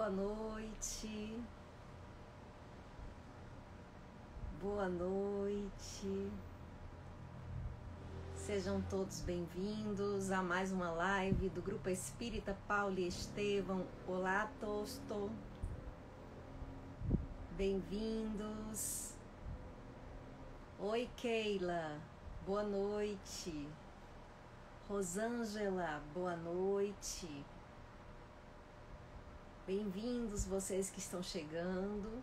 boa noite. Boa noite. Sejam todos bem-vindos a mais uma live do Grupo Espírita Paulo e Estevão. Olá, Tosto. Bem-vindos. Oi, Keila. Boa noite. Rosângela, boa noite. Bem-vindos vocês que estão chegando.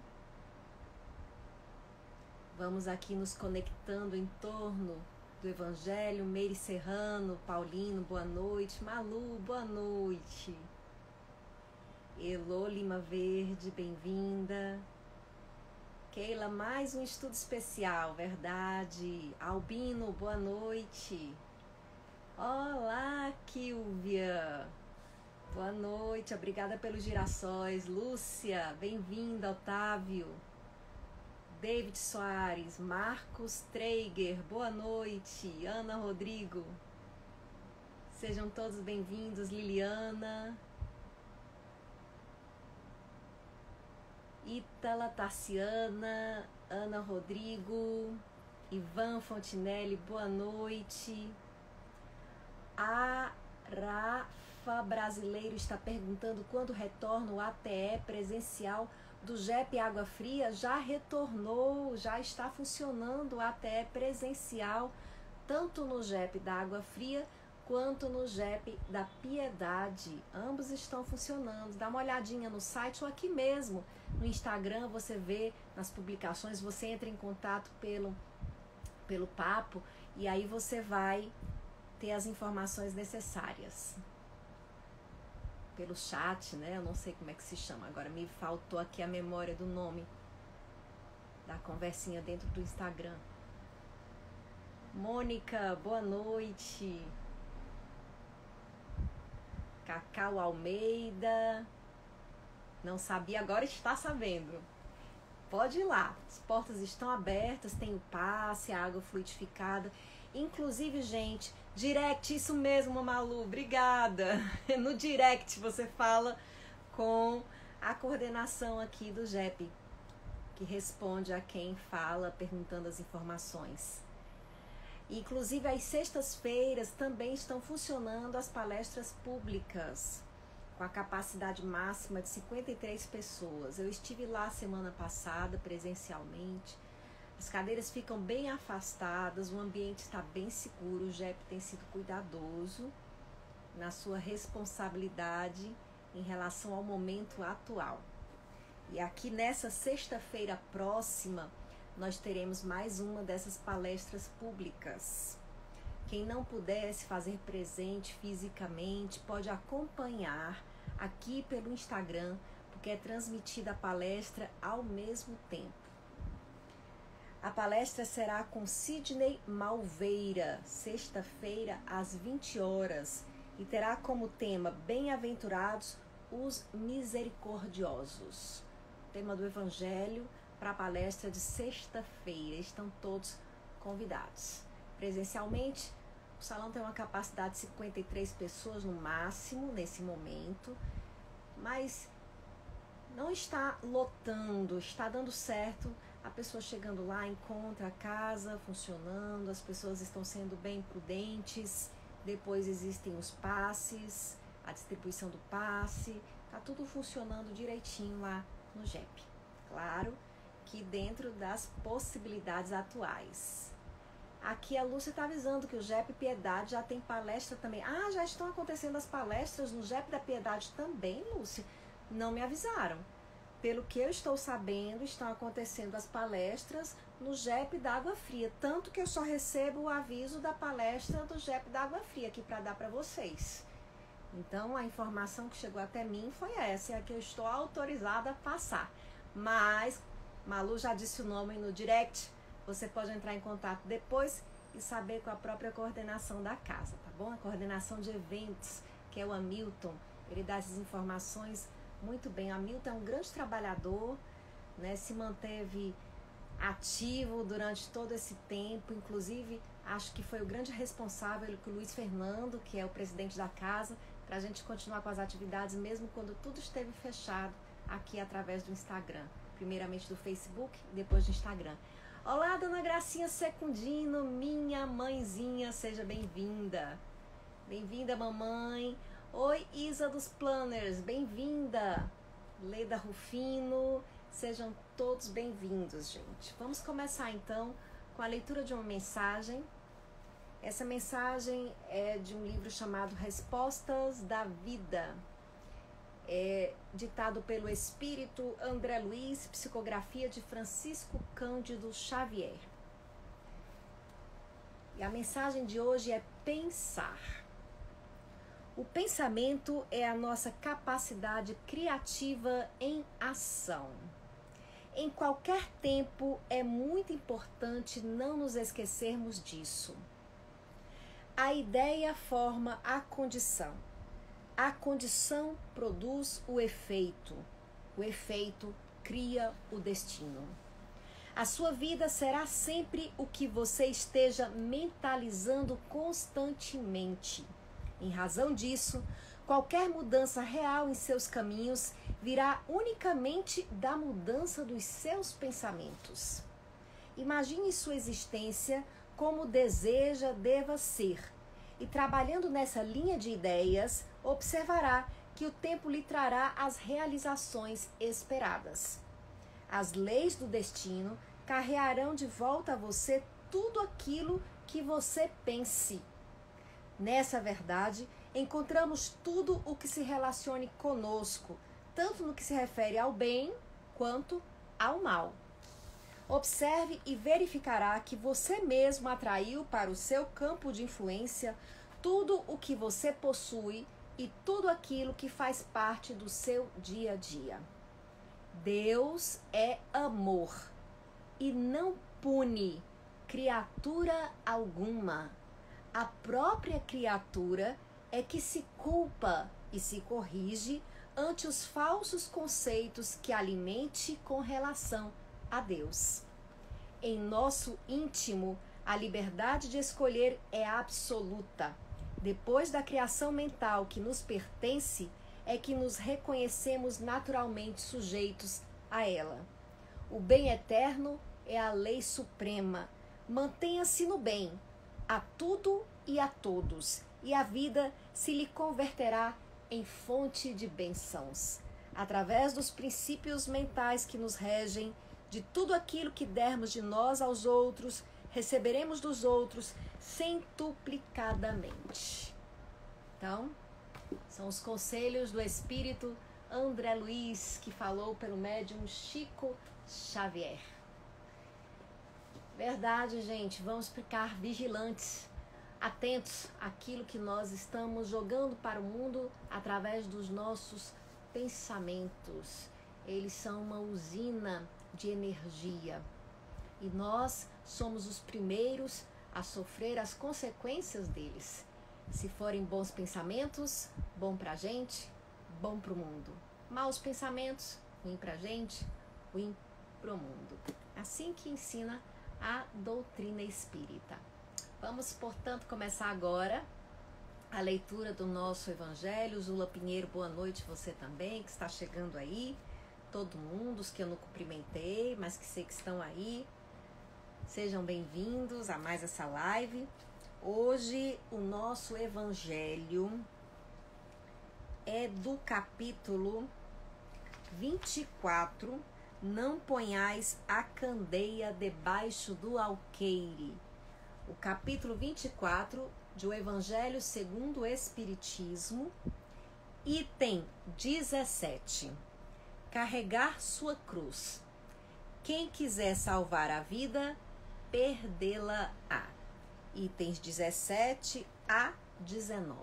Vamos aqui nos conectando em torno do Evangelho. Meire Serrano, Paulino, boa noite. Malu, boa noite. Elô Lima Verde, bem-vinda. Keila, mais um estudo especial, verdade. Albino, boa noite. Olá, Kílvia. Boa noite, obrigada pelos girassóis. Lúcia, bem-vinda. Otávio. David Soares, Marcos Treiger, boa noite. Ana Rodrigo, sejam todos bem-vindos. Liliana, Ítala Tarciana, Ana Rodrigo, Ivan Fontinelli, boa noite. A Rafa Brasileiro está perguntando quando retorna o ATE presencial do JEP Água Fria. Já retornou, já está funcionando o ATE presencial, tanto no JEP da Água Fria quanto no JEP da Piedade. Ambos estão funcionando. Dá uma olhadinha no site ou aqui mesmo no Instagram, você vê nas publicações, você entra em contato pelo papo e aí você vai ter as informações necessárias. Pelo chat, né? Eu não sei como é que se chama. Agora me faltou aqui a memória do nome da conversinha dentro do Instagram. Mônica, boa noite. Cacau Almeida. Não sabia, agora está sabendo. Pode ir lá. As portas estão abertas, tem o passe, a água fluidificada. Inclusive, gente, direct, isso mesmo, Malu, obrigada. No direct você fala com a coordenação aqui do JEP, que responde a quem fala perguntando as informações. Inclusive, às sextas-feiras também estão funcionando as palestras públicas, com a capacidade máxima de 53 pessoas. Eu estive lá semana passada, presencialmente. As cadeiras ficam bem afastadas, o ambiente está bem seguro, o JEP tem sido cuidadoso na sua responsabilidade em relação ao momento atual. E aqui nessa sexta-feira próxima, nós teremos mais uma dessas palestras públicas. Quem não puder se fazer presente fisicamente, pode acompanhar aqui pelo Instagram, porque é transmitida a palestra ao mesmo tempo. A palestra será com Sidney Malveira, sexta-feira às 20 horas, e terá como tema Bem-aventurados os misericordiosos. Tema do Evangelho para a palestra de sexta-feira. Estão todos convidados. Presencialmente, o salão tem uma capacidade de 53 pessoas no máximo nesse momento, mas não está lotando, está dando certo. A pessoa chegando lá encontra a casa funcionando, as pessoas estão sendo bem prudentes. Depois existem os passes, a distribuição do passe, tá tudo funcionando direitinho lá no JEP. Claro que dentro das possibilidades atuais. Aqui a Lúcia está avisando que o JEP Piedade já tem palestra também. Ah, já estão acontecendo as palestras no JEP da Piedade também, Lúcia? Não me avisaram. Pelo que eu estou sabendo, estão acontecendo as palestras no JEP da Água Fria. Tanto que eu só recebo o aviso da palestra do JEP da Água Fria aqui para dar para vocês. Então, a informação que chegou até mim foi essa, é a que eu estou autorizada a passar. Mas, Malu já disse o nome no direct, você pode entrar em contato depois e saber com a própria coordenação da casa, tá bom? A coordenação de eventos, que é o Hamilton, ele dá essas informações muito bem. O Hamilton é um grande trabalhador, né? Se manteve ativo durante todo esse tempo, inclusive acho que foi o grande responsável com o Luiz Fernando, que é o presidente da casa, para a gente continuar com as atividades, mesmo quando tudo esteve fechado aqui através do Instagram. Primeiramente do Facebook, depois do Instagram. Olá, Dona Gracinha Secundino, minha mãezinha, seja bem-vinda. Bem-vinda, mamãe. Oi, Isa dos Planners, bem-vinda. Leda Rufino, sejam todos bem-vindos, gente. Vamos começar então com a leitura de uma mensagem. Essa mensagem é de um livro chamado Respostas da Vida, ditado pelo Espírito André Luiz, psicografia de Francisco Cândido Xavier. E a mensagem de hoje é pensar. O pensamento é a nossa capacidade criativa em ação. Em qualquer tempo, é muito importante não nos esquecermos disso. A ideia forma a condição. A condição produz o efeito cria o destino. A sua vida será sempre o que você esteja mentalizando constantemente. Em razão disso, qualquer mudança real em seus caminhos virá unicamente da mudança dos seus pensamentos. Imagine sua existência como deseja deva ser, e trabalhando nessa linha de ideias, observará que o tempo lhe trará as realizações esperadas. As leis do destino carrearão de volta a você tudo aquilo que você pense. Nessa verdade, encontramos tudo o que se relacione conosco, tanto no que se refere ao bem quanto ao mal. Observe e verificará que você mesmo atraiu para o seu campo de influência tudo o que você possui e tudo aquilo que faz parte do seu dia a dia. Deus é amor e não pune criatura alguma. A própria criatura é que se culpa e se corrige ante os falsos conceitos que alimente com relação a Deus. Em nosso íntimo, a liberdade de escolher é absoluta. Depois da criação mental que nos pertence, é que nos reconhecemos naturalmente sujeitos a ela. O bem eterno é a lei suprema. Mantenha-se no bem, a tudo e a todos, e a vida se lhe converterá em fonte de bênçãos. Através dos princípios mentais que nos regem, de tudo aquilo que dermos de nós aos outros, receberemos dos outros centuplicadamente. Então, são os conselhos do Espírito André Luiz, que falou pelo médium Chico Xavier. Verdade, gente, vamos ficar vigilantes, atentos àquilo que nós estamos jogando para o mundo através dos nossos pensamentos. Eles são uma usina de energia e nós somos os primeiros a sofrer as consequências deles. Se forem bons pensamentos, bom pra gente, bom pro mundo. Maus pensamentos, ruim pra gente, ruim pro mundo. Assim que ensina a doutrina espírita. Vamos, portanto, começar agora a leitura do nosso Evangelho. Zula Pinheiro, boa noite, você também, que está chegando aí. Todo mundo, os que eu não cumprimentei, mas que sei que estão aí. Sejam bem-vindos a mais essa live. Hoje o nosso Evangelho é do capítulo 24. Não ponhais a candeia debaixo do alqueire. O capítulo 24 do Evangelho segundo o Espiritismo, item 17. Carregar sua cruz. Quem quiser salvar a vida, perdê-la-á. Itens 17 a 19.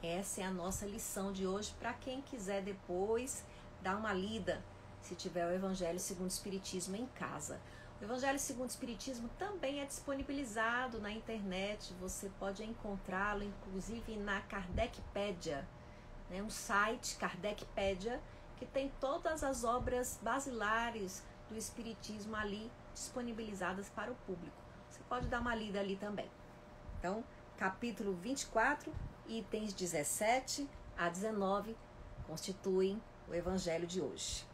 Essa é a nossa lição de hoje para quem quiser depois dar uma lida, se tiver o Evangelho segundo o Espiritismo em casa. O Evangelho segundo o Espiritismo também é disponibilizado na internet, você pode encontrá-lo inclusive na Kardecpédia, né? Um site, Kardecpédia, que tem todas as obras basilares do Espiritismo ali disponibilizadas para o público. Você pode dar uma lida ali também. Então, capítulo 24, itens 17 a 19, constituem o Evangelho de hoje.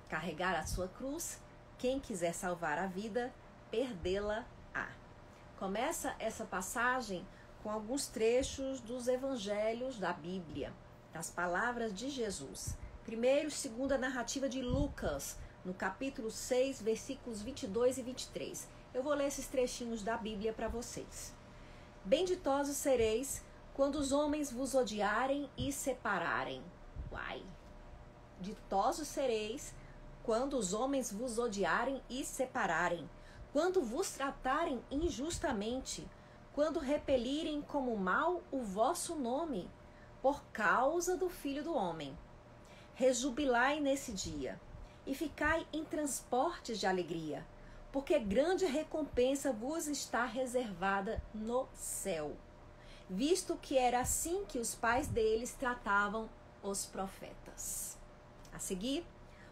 carregar a sua cruz. Quem quiser salvar a vida, perdê-la-á. Começa essa passagem com alguns trechos dos evangelhos da Bíblia, das palavras de Jesus. Primeiro, segunda narrativa de Lucas, no capítulo 6, versículos 22 e 23. Eu vou ler esses trechinhos da Bíblia para vocês. Benditosos sereis quando os homens vos odiarem e separarem. Uai! Ditosos sereis quando os homens vos odiarem e separarem, quando vos tratarem injustamente, quando repelirem como mal o vosso nome, por causa do Filho do Homem. Rejubilai nesse dia, e ficai em transportes de alegria, porque grande recompensa vos está reservada no céu, visto que era assim que os pais deles tratavam os profetas. A seguir,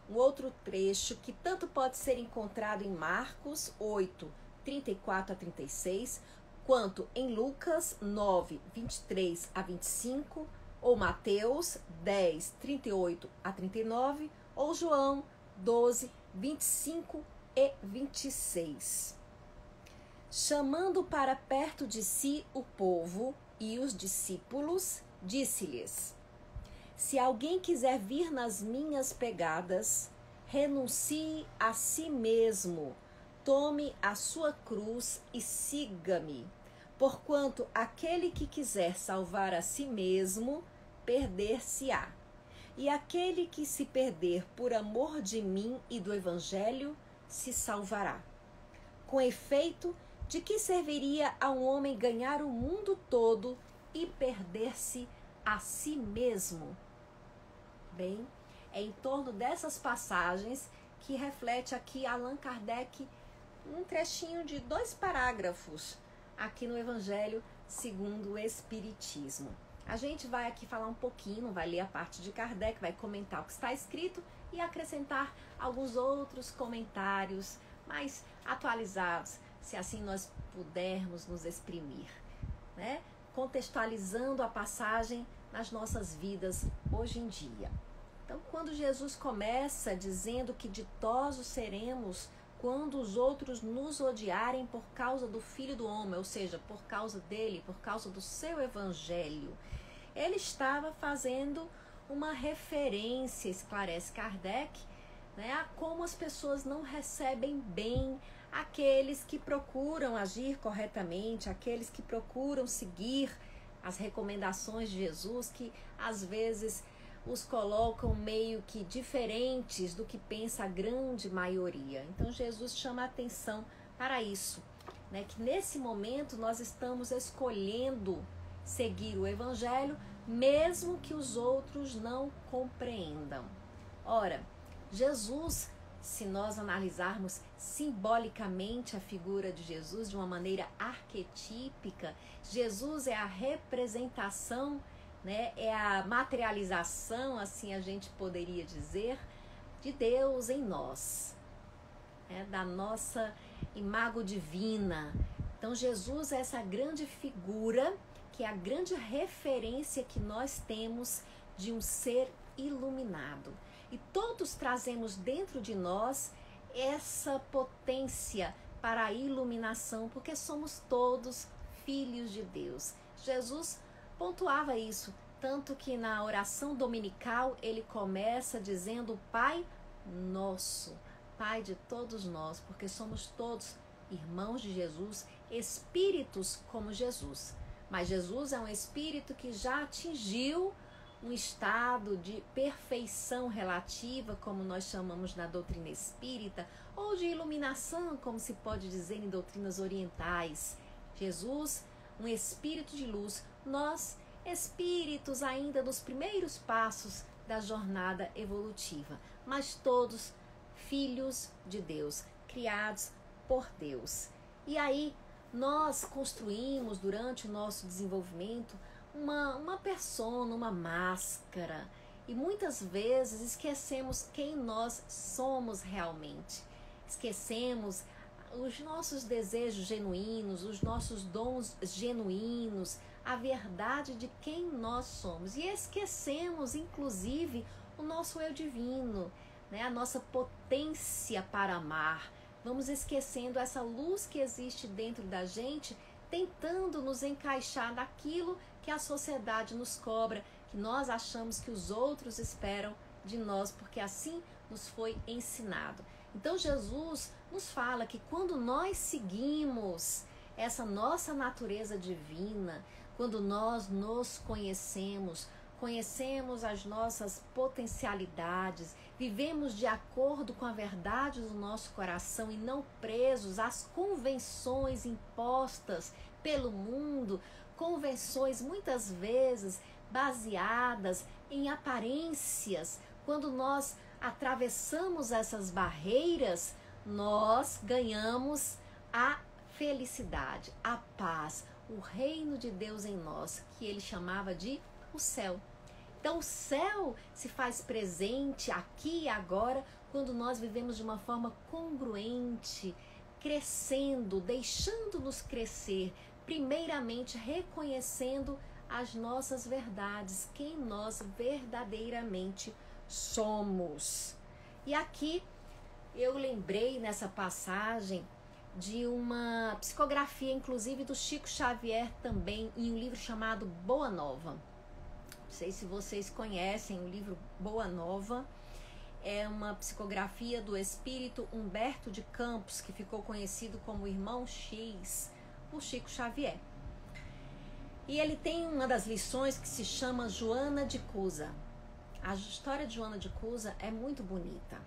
um outro trecho que tanto pode ser encontrado em Marcos 8, 34 a 36, quanto em Lucas 9, 23 a 25, ou Mateus 10, 38 a 39, ou João 12, 25 e 26. Chamando para perto de si o povo e os discípulos, disse-lhes: se alguém quiser vir nas minhas pegadas, renuncie a si mesmo, tome a sua cruz e siga-me. Porquanto aquele que quiser salvar a si mesmo, perder-se-á. E aquele que se perder por amor de mim e do Evangelho, se salvará. Com efeito, de que serviria a um homem ganhar o mundo todo e perder-se a si mesmo? Bem, é em torno dessas passagens que reflete aqui Allan Kardec um trechinho de 2 parágrafos aqui no Evangelho segundo o Espiritismo. A gente vai aqui falar um pouquinho, vai ler a parte de Kardec, vai comentar o que está escrito e acrescentar alguns outros comentários mais atualizados, se assim nós pudermos nos exprimir, né? Contextualizando a passagem nas nossas vidas hoje em dia. Então, quando Jesus começa dizendo que ditosos seremos quando os outros nos odiarem por causa do Filho do Homem, ou seja, por causa dele, por causa do seu Evangelho, ele estava fazendo uma referência, esclarece Kardec, né, a como as pessoas não recebem bem aqueles que procuram agir corretamente, aqueles que procuram seguir as recomendações de Jesus, que às vezes os colocam meio que diferentes do que pensa a grande maioria. Então Jesus chama a atenção para isso, né? Que nesse momento nós estamos escolhendo seguir o Evangelho, mesmo que os outros não compreendam. Ora, Jesus, se nós analisarmos simbolicamente a figura de Jesus de uma maneira arquetípica, Jesus é a representação, né, é a materialização, assim a gente poderia dizer, de Deus em nós, da nossa imago divina. Então Jesus é essa grande figura, que é a grande referência que nós temos de um ser iluminado. E todos trazemos dentro de nós essa potência para a iluminação, porque somos todos filhos de Deus. Jesus pontuava isso, tanto que na oração dominical ele começa dizendo Pai Nosso, Pai de todos nós, porque somos todos irmãos de Jesus, espíritos como Jesus. Mas Jesus é um espírito que já atingiu um estado de perfeição relativa, como nós chamamos na doutrina espírita, ou de iluminação, como se pode dizer em doutrinas orientais. Jesus, um espírito de luz, nós, espíritos ainda nos primeiros passos da jornada evolutiva, mas todos filhos de Deus, criados por Deus. E aí nós construímos durante o nosso desenvolvimento uma persona, uma máscara, e muitas vezes esquecemos quem nós somos realmente. Esquecemos os nossos desejos genuínos, os nossos dons genuínos, a verdade de quem nós somos. E esquecemos, inclusive, o nosso eu divino, né, a nossa potência para amar. Vamos esquecendo essa luz que existe dentro da gente, tentando nos encaixar naquilo que a sociedade nos cobra, que nós achamos que os outros esperam de nós, porque assim nos foi ensinado. Então Jesus nos fala que quando nós seguimos essa nossa natureza divina, quando nós nos conhecemos, conhecemos as nossas potencialidades, vivemos de acordo com a verdade do nosso coração e não presos às convenções impostas pelo mundo, convenções muitas vezes baseadas em aparências. Quando nós atravessamos essas barreiras, nós ganhamos a felicidade, a paz, o reino de Deus em nós, que ele chamava de o céu. Então o céu se faz presente aqui e agora quando nós vivemos de uma forma congruente, crescendo, deixando-nos crescer, primeiramente reconhecendo as nossas verdades, quem nós verdadeiramente somos. E aqui eu lembrei nessa passagem de uma psicografia, inclusive do Chico Xavier também, em um livro chamado Boa Nova. Não sei se vocês conhecem o livro Boa Nova. É uma psicografia do espírito Humberto de Campos, que ficou conhecido como Irmão X, por Chico Xavier. E ele tem uma das lições que se chama Joana de Cusa. A história de Joana de Cusa é muito bonita,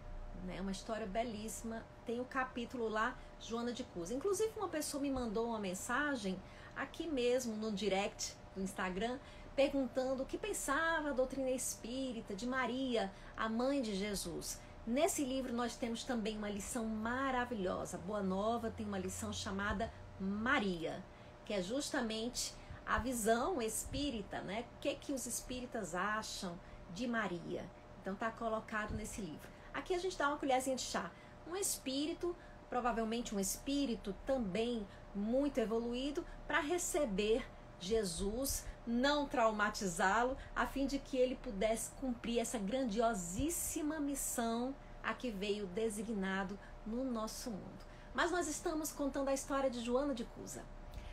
né? É uma história belíssima. Tem o capítulo lá, Joana de Cusa. Inclusive uma pessoa me mandou uma mensagem aqui mesmo no direct do Instagram, perguntando o que pensava a doutrina espírita de Maria, a mãe de Jesus. Nesse livro nós temos também uma lição maravilhosa. Boa Nova tem uma lição chamada Maria, que é justamente a visão espírita, né? O que os espíritas acham de Maria. Então está colocado nesse livro. Aqui a gente dá uma colherzinha de chá. Um espírito, provavelmente um espírito também muito evoluído, para receber Jesus, não traumatizá-lo, a fim de que ele pudesse cumprir essa grandiosíssima missão a que veio designado no nosso mundo. Mas nós estamos contando a história de Joana de Cusa.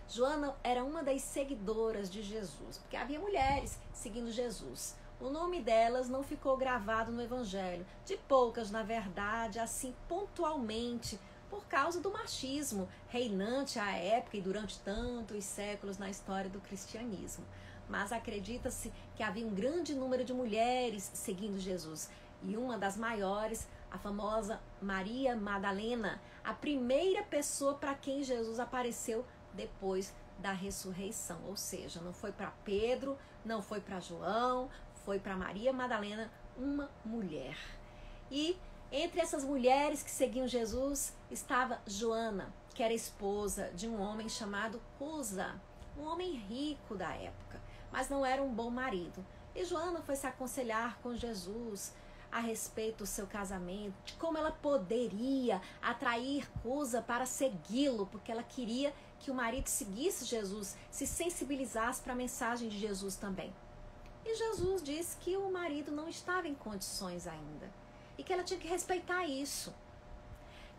Joana era uma das seguidoras de Jesus, porque havia mulheres seguindo Jesus. O nome delas não ficou gravado no Evangelho, de poucas, na verdade, assim pontualmente, por causa do machismo reinante à época e durante tantos séculos na história do cristianismo. Mas acredita-se que havia um grande número de mulheres seguindo Jesus. E uma das maiores, a famosa Maria Madalena, a primeira pessoa para quem Jesus apareceu depois da ressurreição. Ou seja, não foi para Pedro, não foi para João, foi para Maria Madalena, uma mulher. E entre essas mulheres que seguiam Jesus estava Joana, que era esposa de um homem chamado Cusa, um homem rico da época, mas não era um bom marido. E Joana foi se aconselhar com Jesus a respeito do seu casamento, de como ela poderia atrair Cusa para segui-lo, porque ela queria que o marido seguisse Jesus, se sensibilizasse para a mensagem de Jesus também. E Jesus disse que o marido não estava em condições ainda e que ela tinha que respeitar isso,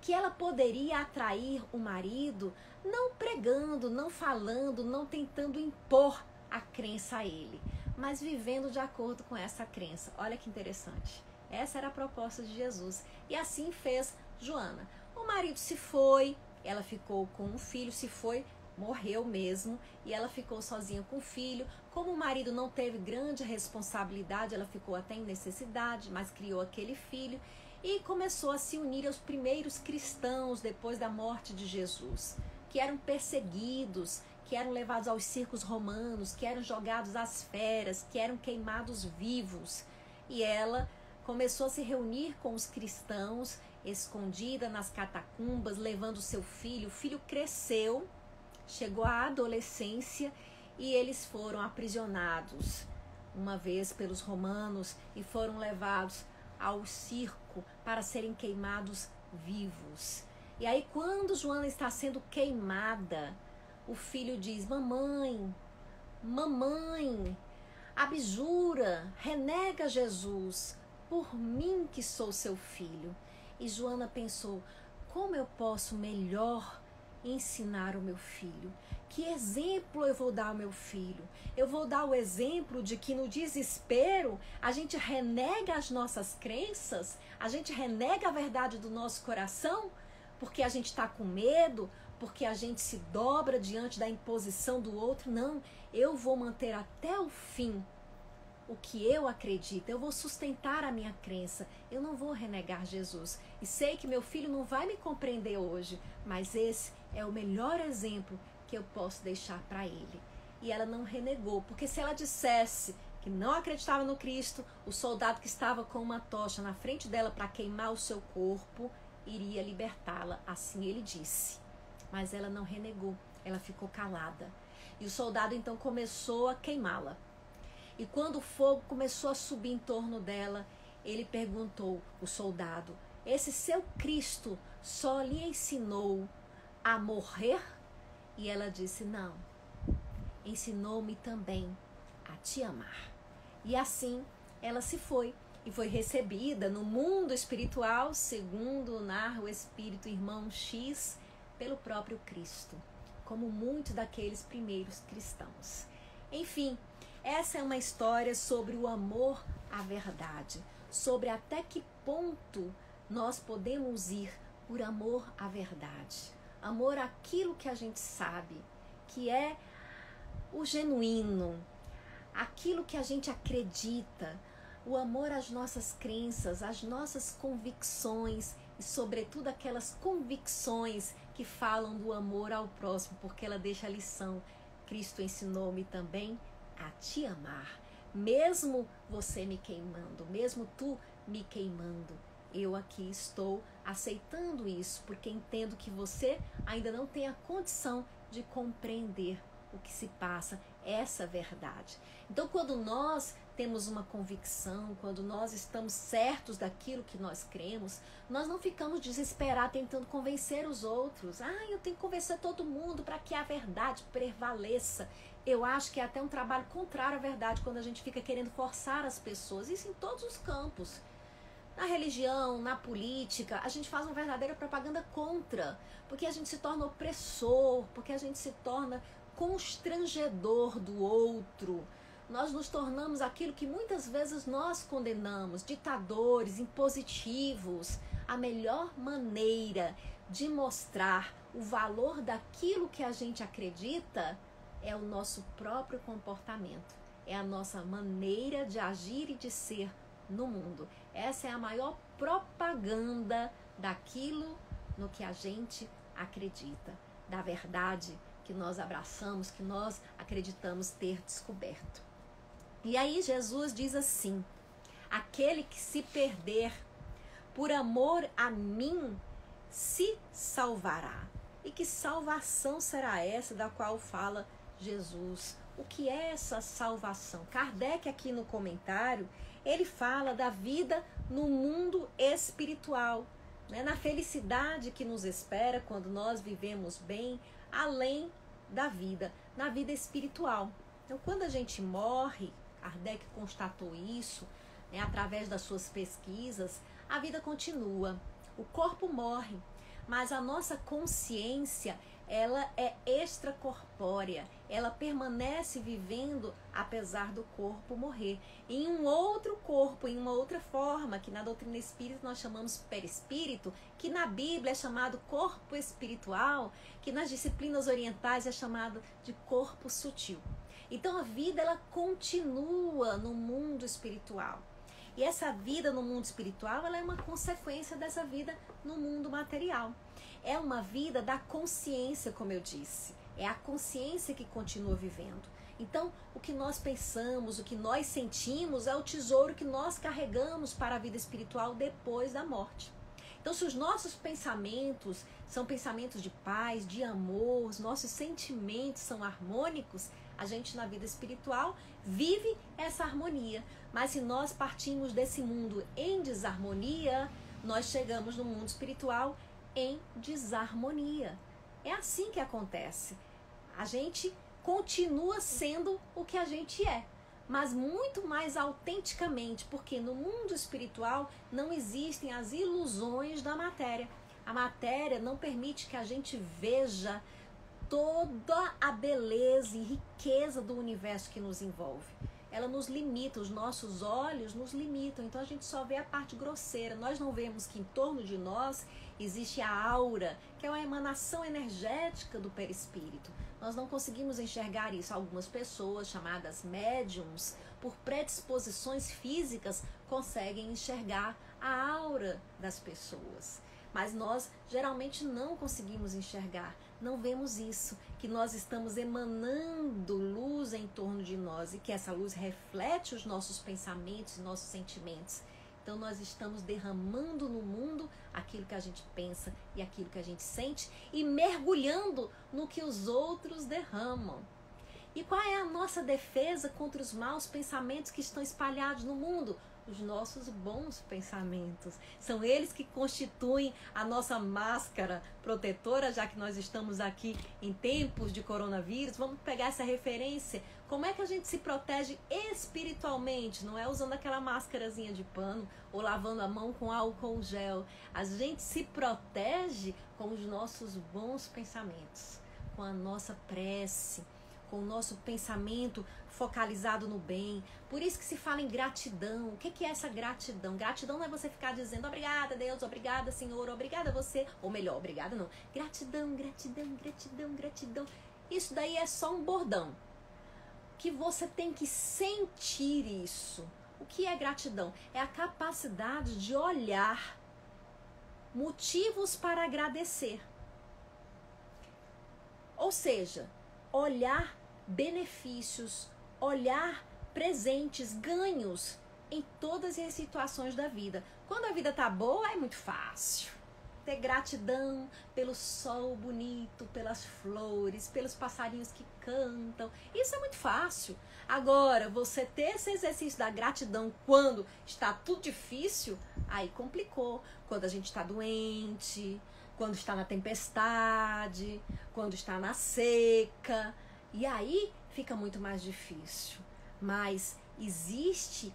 que ela poderia atrair o marido não pregando, não falando, não tentando impor a crença a ele, mas vivendo de acordo com essa crença. Olha que interessante. Essa era a proposta de Jesus. E assim fez Joana. O marido se foi, ela ficou com um filho, se foi, morreu mesmo, e ela ficou sozinha com o filho. Como o marido não teve grande responsabilidade, ela ficou até em necessidade, mas criou aquele filho e começou a se unir aos primeiros cristãos depois da morte de Jesus, que eram perseguidos, que eram levados aos circos romanos, que eram jogados às feras, que eram queimados vivos. E ela começou a se reunir com os cristãos, escondida nas catacumbas, levando seu filho. O filho cresceu, chegou à adolescência e eles foram aprisionados uma vez pelos romanos e foram levados ao circo para serem queimados vivos. E aí, quando Joana está sendo queimada, o filho diz: mamãe, abjura, renega Jesus, por mim que sou seu filho. E Joana pensou, como eu posso melhor ensinar o meu filho? Que exemplo eu vou dar ao meu filho? Eu vou dar o exemplo de que no desespero a gente renega as nossas crenças, a gente renega a verdade do nosso coração, porque a gente está com medo, porque a gente se dobra diante da imposição do outro. Não, eu vou manter até o fim o que eu acredito, eu vou sustentar a minha crença, eu não vou renegar Jesus. E sei que meu filho não vai me compreender hoje, mas esse é o melhor exemplo que eu posso deixar para ele. E ela não renegou, porque se ela dissesse que não acreditava no Cristo, o soldado que estava com uma tocha na frente dela para queimar o seu corpo, iria libertá-la, assim ele disse. Mas ela não renegou, ela ficou calada. E o soldado então começou a queimá-la. E quando o fogo começou a subir em torno dela, ele perguntou, o soldado, esse seu Cristo só lhe ensinou a morrer? E ela disse, não, ensinou-me também a te amar. E assim ela se foi e foi recebida no mundo espiritual, segundo narra o Espírito Irmão X, pelo próprio Cristo, como muitos daqueles primeiros cristãos. Enfim, essa é uma história sobre o amor à verdade, sobre até que ponto nós podemos ir por amor à verdade, amor àquilo que a gente sabe, que é o genuíno, aquilo que a gente acredita, o amor às nossas crenças, às nossas convicções e, sobretudo, aquelas convicções que falam do amor ao próximo, porque ela deixa a lição. Cristo ensinou-me também a te amar, mesmo você me queimando, mesmo tu me queimando, eu aqui estou aceitando isso, porque entendo que você ainda não tem a condição de compreender o que se passa, essa verdade. Então, quando nós temos uma convicção, quando nós estamos certos daquilo que nós cremos, nós não ficamos desesperados tentando convencer os outros. Eu tenho que convencer todo mundo para que a verdade prevaleça. Eu acho que é até um trabalho contrário à verdade quando a gente fica querendo forçar as pessoas. Isso em todos os campos. Na religião, na política, a gente faz uma verdadeira propaganda contra, porque a gente se torna opressor, porque a gente se torna constrangedor do outro. Nós nos tornamos aquilo que muitas vezes nós condenamos, ditadores, impositivos. A melhor maneira de mostrar o valor daquilo que a gente acredita é o nosso próprio comportamento, é a nossa maneira de agir e de ser no mundo. Essa é a maior propaganda daquilo no que a gente acredita, da verdade que nós abraçamos, que nós acreditamos ter descoberto. E aí Jesus diz assim, aquele que se perder por amor a mim, se salvará. E que salvação será essa da qual fala Jesus? O que é essa salvação? Kardec aqui no comentário, ele fala da vida no mundo espiritual, né? Na felicidade que nos espera quando nós vivemos bem, além da vida, na vida espiritual. Então, quando a gente morre, Kardec constatou isso, né, através das suas pesquisas, a vida continua, o corpo morre, mas a nossa consciência, ela é extracorpórea, ela permanece vivendo apesar do corpo morrer, em um outro corpo, em uma outra forma, que na doutrina espírita nós chamamos perispírito, que na Bíblia é chamado corpo espiritual, que nas disciplinas orientais é chamado de corpo sutil. Então a vida, ela continua no mundo espiritual. E essa vida no mundo espiritual, ela é uma consequência dessa vida no mundo material. É uma vida da consciência, como eu disse. É a consciência que continua vivendo. Então, o que nós pensamos, o que nós sentimos é o tesouro que nós carregamos para a vida espiritual depois da morte. Então, se os nossos pensamentos são pensamentos de paz, de amor, os nossos sentimentos são harmônicos, a gente na vida espiritual vive essa harmonia. Mas se nós partimos desse mundo em desarmonia, nós chegamos no mundo espiritual em desarmonia. É assim que acontece. A gente continua sendo o que a gente é, mas muito mais autenticamente, porque no mundo espiritual não existem as ilusões da matéria. A matéria não permite que a gente veja toda a beleza e riqueza do universo que nos envolve. Ela nos limita, os nossos olhos nos limitam, então a gente só vê a parte grosseira. Nós não vemos que em torno de nós existe a aura, que é uma emanação energética do perispírito. Nós não conseguimos enxergar isso. Algumas pessoas, chamadas médiums, por predisposições físicas, conseguem enxergar a aura das pessoas. Mas nós geralmente não conseguimos enxergar, não vemos isso, que nós estamos emanando luz em torno de nós e que essa luz reflete os nossos pensamentos e nossos sentimentos. Então nós estamos derramando no mundo aquilo que a gente pensa e aquilo que a gente sente e mergulhando no que os outros derramam. E qual é a nossa defesa contra os maus pensamentos que estão espalhados no mundo? Os nossos bons pensamentos. São eles que constituem a nossa máscara protetora, já que nós estamos aqui em tempos de coronavírus. Vamos pegar essa referência. Como é que a gente se protege espiritualmente? Não é usando aquela máscarazinha de pano ou lavando a mão com álcool gel. A gente se protege com os nossos bons pensamentos, com a nossa prece, com o nosso pensamento focalizado no bem. Por isso que se fala em gratidão. O que é essa gratidão? Gratidão não é você ficar dizendo obrigada, Deus, obrigada, Senhor, obrigada a você. Ou melhor, obrigada não. Gratidão, gratidão, gratidão, gratidão. Isso daí é só um bordão. Que você tem que sentir isso. O que é gratidão? É a capacidade de olhar motivos para agradecer. Ou seja, olhar benefícios, olhar presentes, ganhos em todas as situações da vida. Quando a vida tá boa, é muito fácil ter gratidão pelo sol bonito, pelas flores, pelos passarinhos que cantam. Isso é muito fácil. Agora, você ter esse exercício da gratidão quando está tudo difícil, aí complicou. Quando a gente está doente, quando está na tempestade, quando está na seca. E aí fica muito mais difícil. Mas existe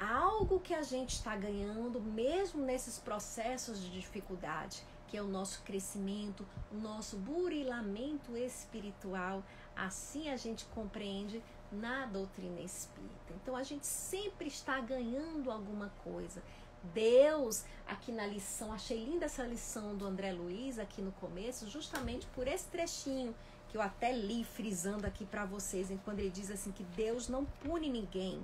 algo que a gente está ganhando mesmo nesses processos de dificuldade, que é o nosso crescimento, o nosso burilamento espiritual. Assim a gente compreende na doutrina espírita. Então a gente sempre está ganhando alguma coisa. Deus, aqui na lição, achei linda essa lição do André Luiz aqui no começo, justamente por esse trechinho que eu até li frisando aqui para vocês, quando ele diz assim que Deus não pune ninguém,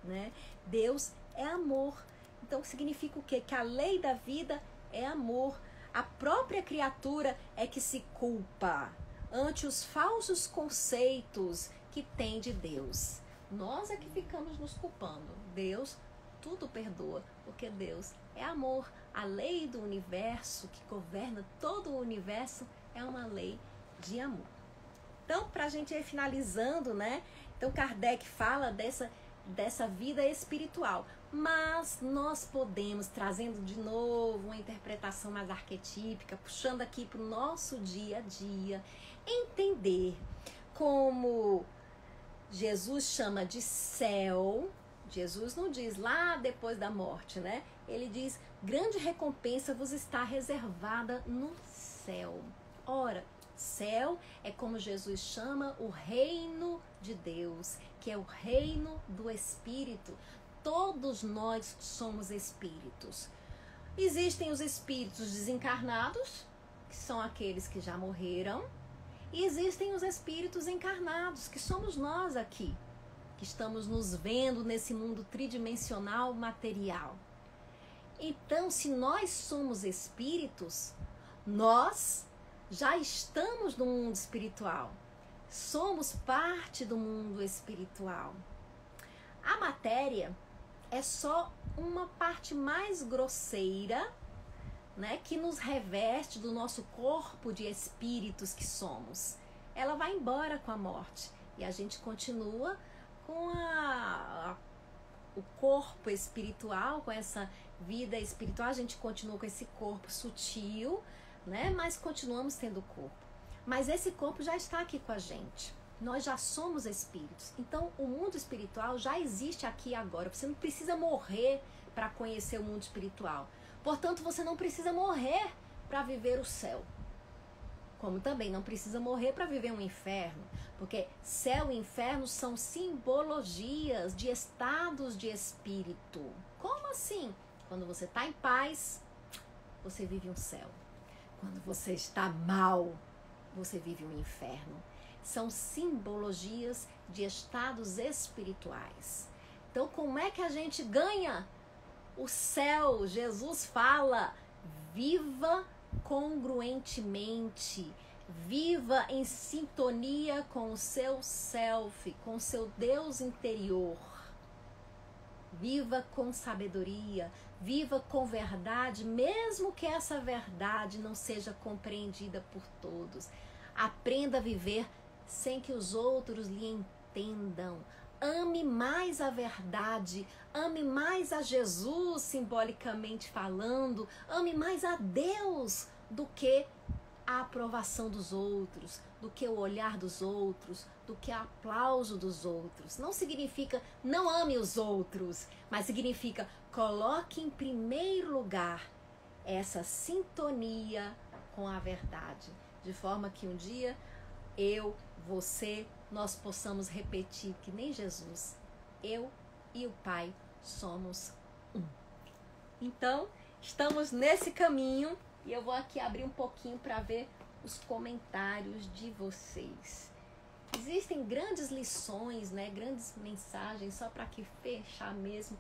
né? Deus é amor. Então significa o quê? Que a lei da vida é amor. A própria criatura é que se culpa ante os falsos conceitos que tem de Deus. Nós é que ficamos nos culpando. Deus tudo perdoa, porque Deus é amor. A lei do universo que governa todo o universo é uma lei de amor. Então, para a gente ir finalizando, né? Então, Kardec fala dessa vida espiritual. Mas nós podemos, trazendo de novo uma interpretação mais arquetípica, puxando aqui para o nosso dia a dia, entender como Jesus chama de céu. Jesus não diz lá depois da morte, né? Ele diz, grande recompensa vos está reservada no céu. Ora, céu é como Jesus chama o reino de Deus, que é o reino do Espírito. Todos nós somos espíritos. Existem os espíritos desencarnados, que são aqueles que já morreram, e existem os espíritos encarnados, que somos nós aqui, que estamos nos vendo nesse mundo tridimensional material. Então, se nós somos espíritos, nós já estamos no mundo espiritual. Somos parte do mundo espiritual. A matéria é só uma parte mais grosseira, né, que nos reveste do nosso corpo de espíritos que somos. Ela vai embora com a morte e a gente continua com o corpo espiritual, com essa vida espiritual. A gente continua com esse corpo sutil, né? Mas continuamos tendo corpo. Mas esse corpo já está aqui com a gente. Nós já somos espíritos. Então, o mundo espiritual já existe aqui agora. Você não precisa morrer para conhecer o mundo espiritual. Portanto, você não precisa morrer para viver o céu. Como também não precisa morrer para viver um inferno. Porque céu e inferno são simbologias de estados de espírito. Como assim? Quando você está em paz, você vive um céu. Quando você está mal, você vive um inferno. São simbologias de estados espirituais. Então, como é que a gente ganha o céu? Jesus fala, viva congruentemente, viva em sintonia com o seu self, com o seu Deus interior. Viva com sabedoria, viva com verdade, mesmo que essa verdade não seja compreendida por todos. Aprenda a viver sem que os outros lhe entendam. Ame mais a verdade, ame mais a Jesus, simbolicamente falando, ame mais a Deus do que a aprovação dos outros, do que o olhar dos outros, do que o aplauso dos outros. Não significa não ame os outros, mas significa coloque em primeiro lugar essa sintonia com a verdade, de forma que um dia eu, você, nós possamos repetir que nem Jesus, eu e o Pai somos um. Então, estamos nesse caminho e eu vou aqui abrir um pouquinho para ver os comentários de vocês. Existem grandes lições, né, grandes mensagens, só para aqui fechar mesmo,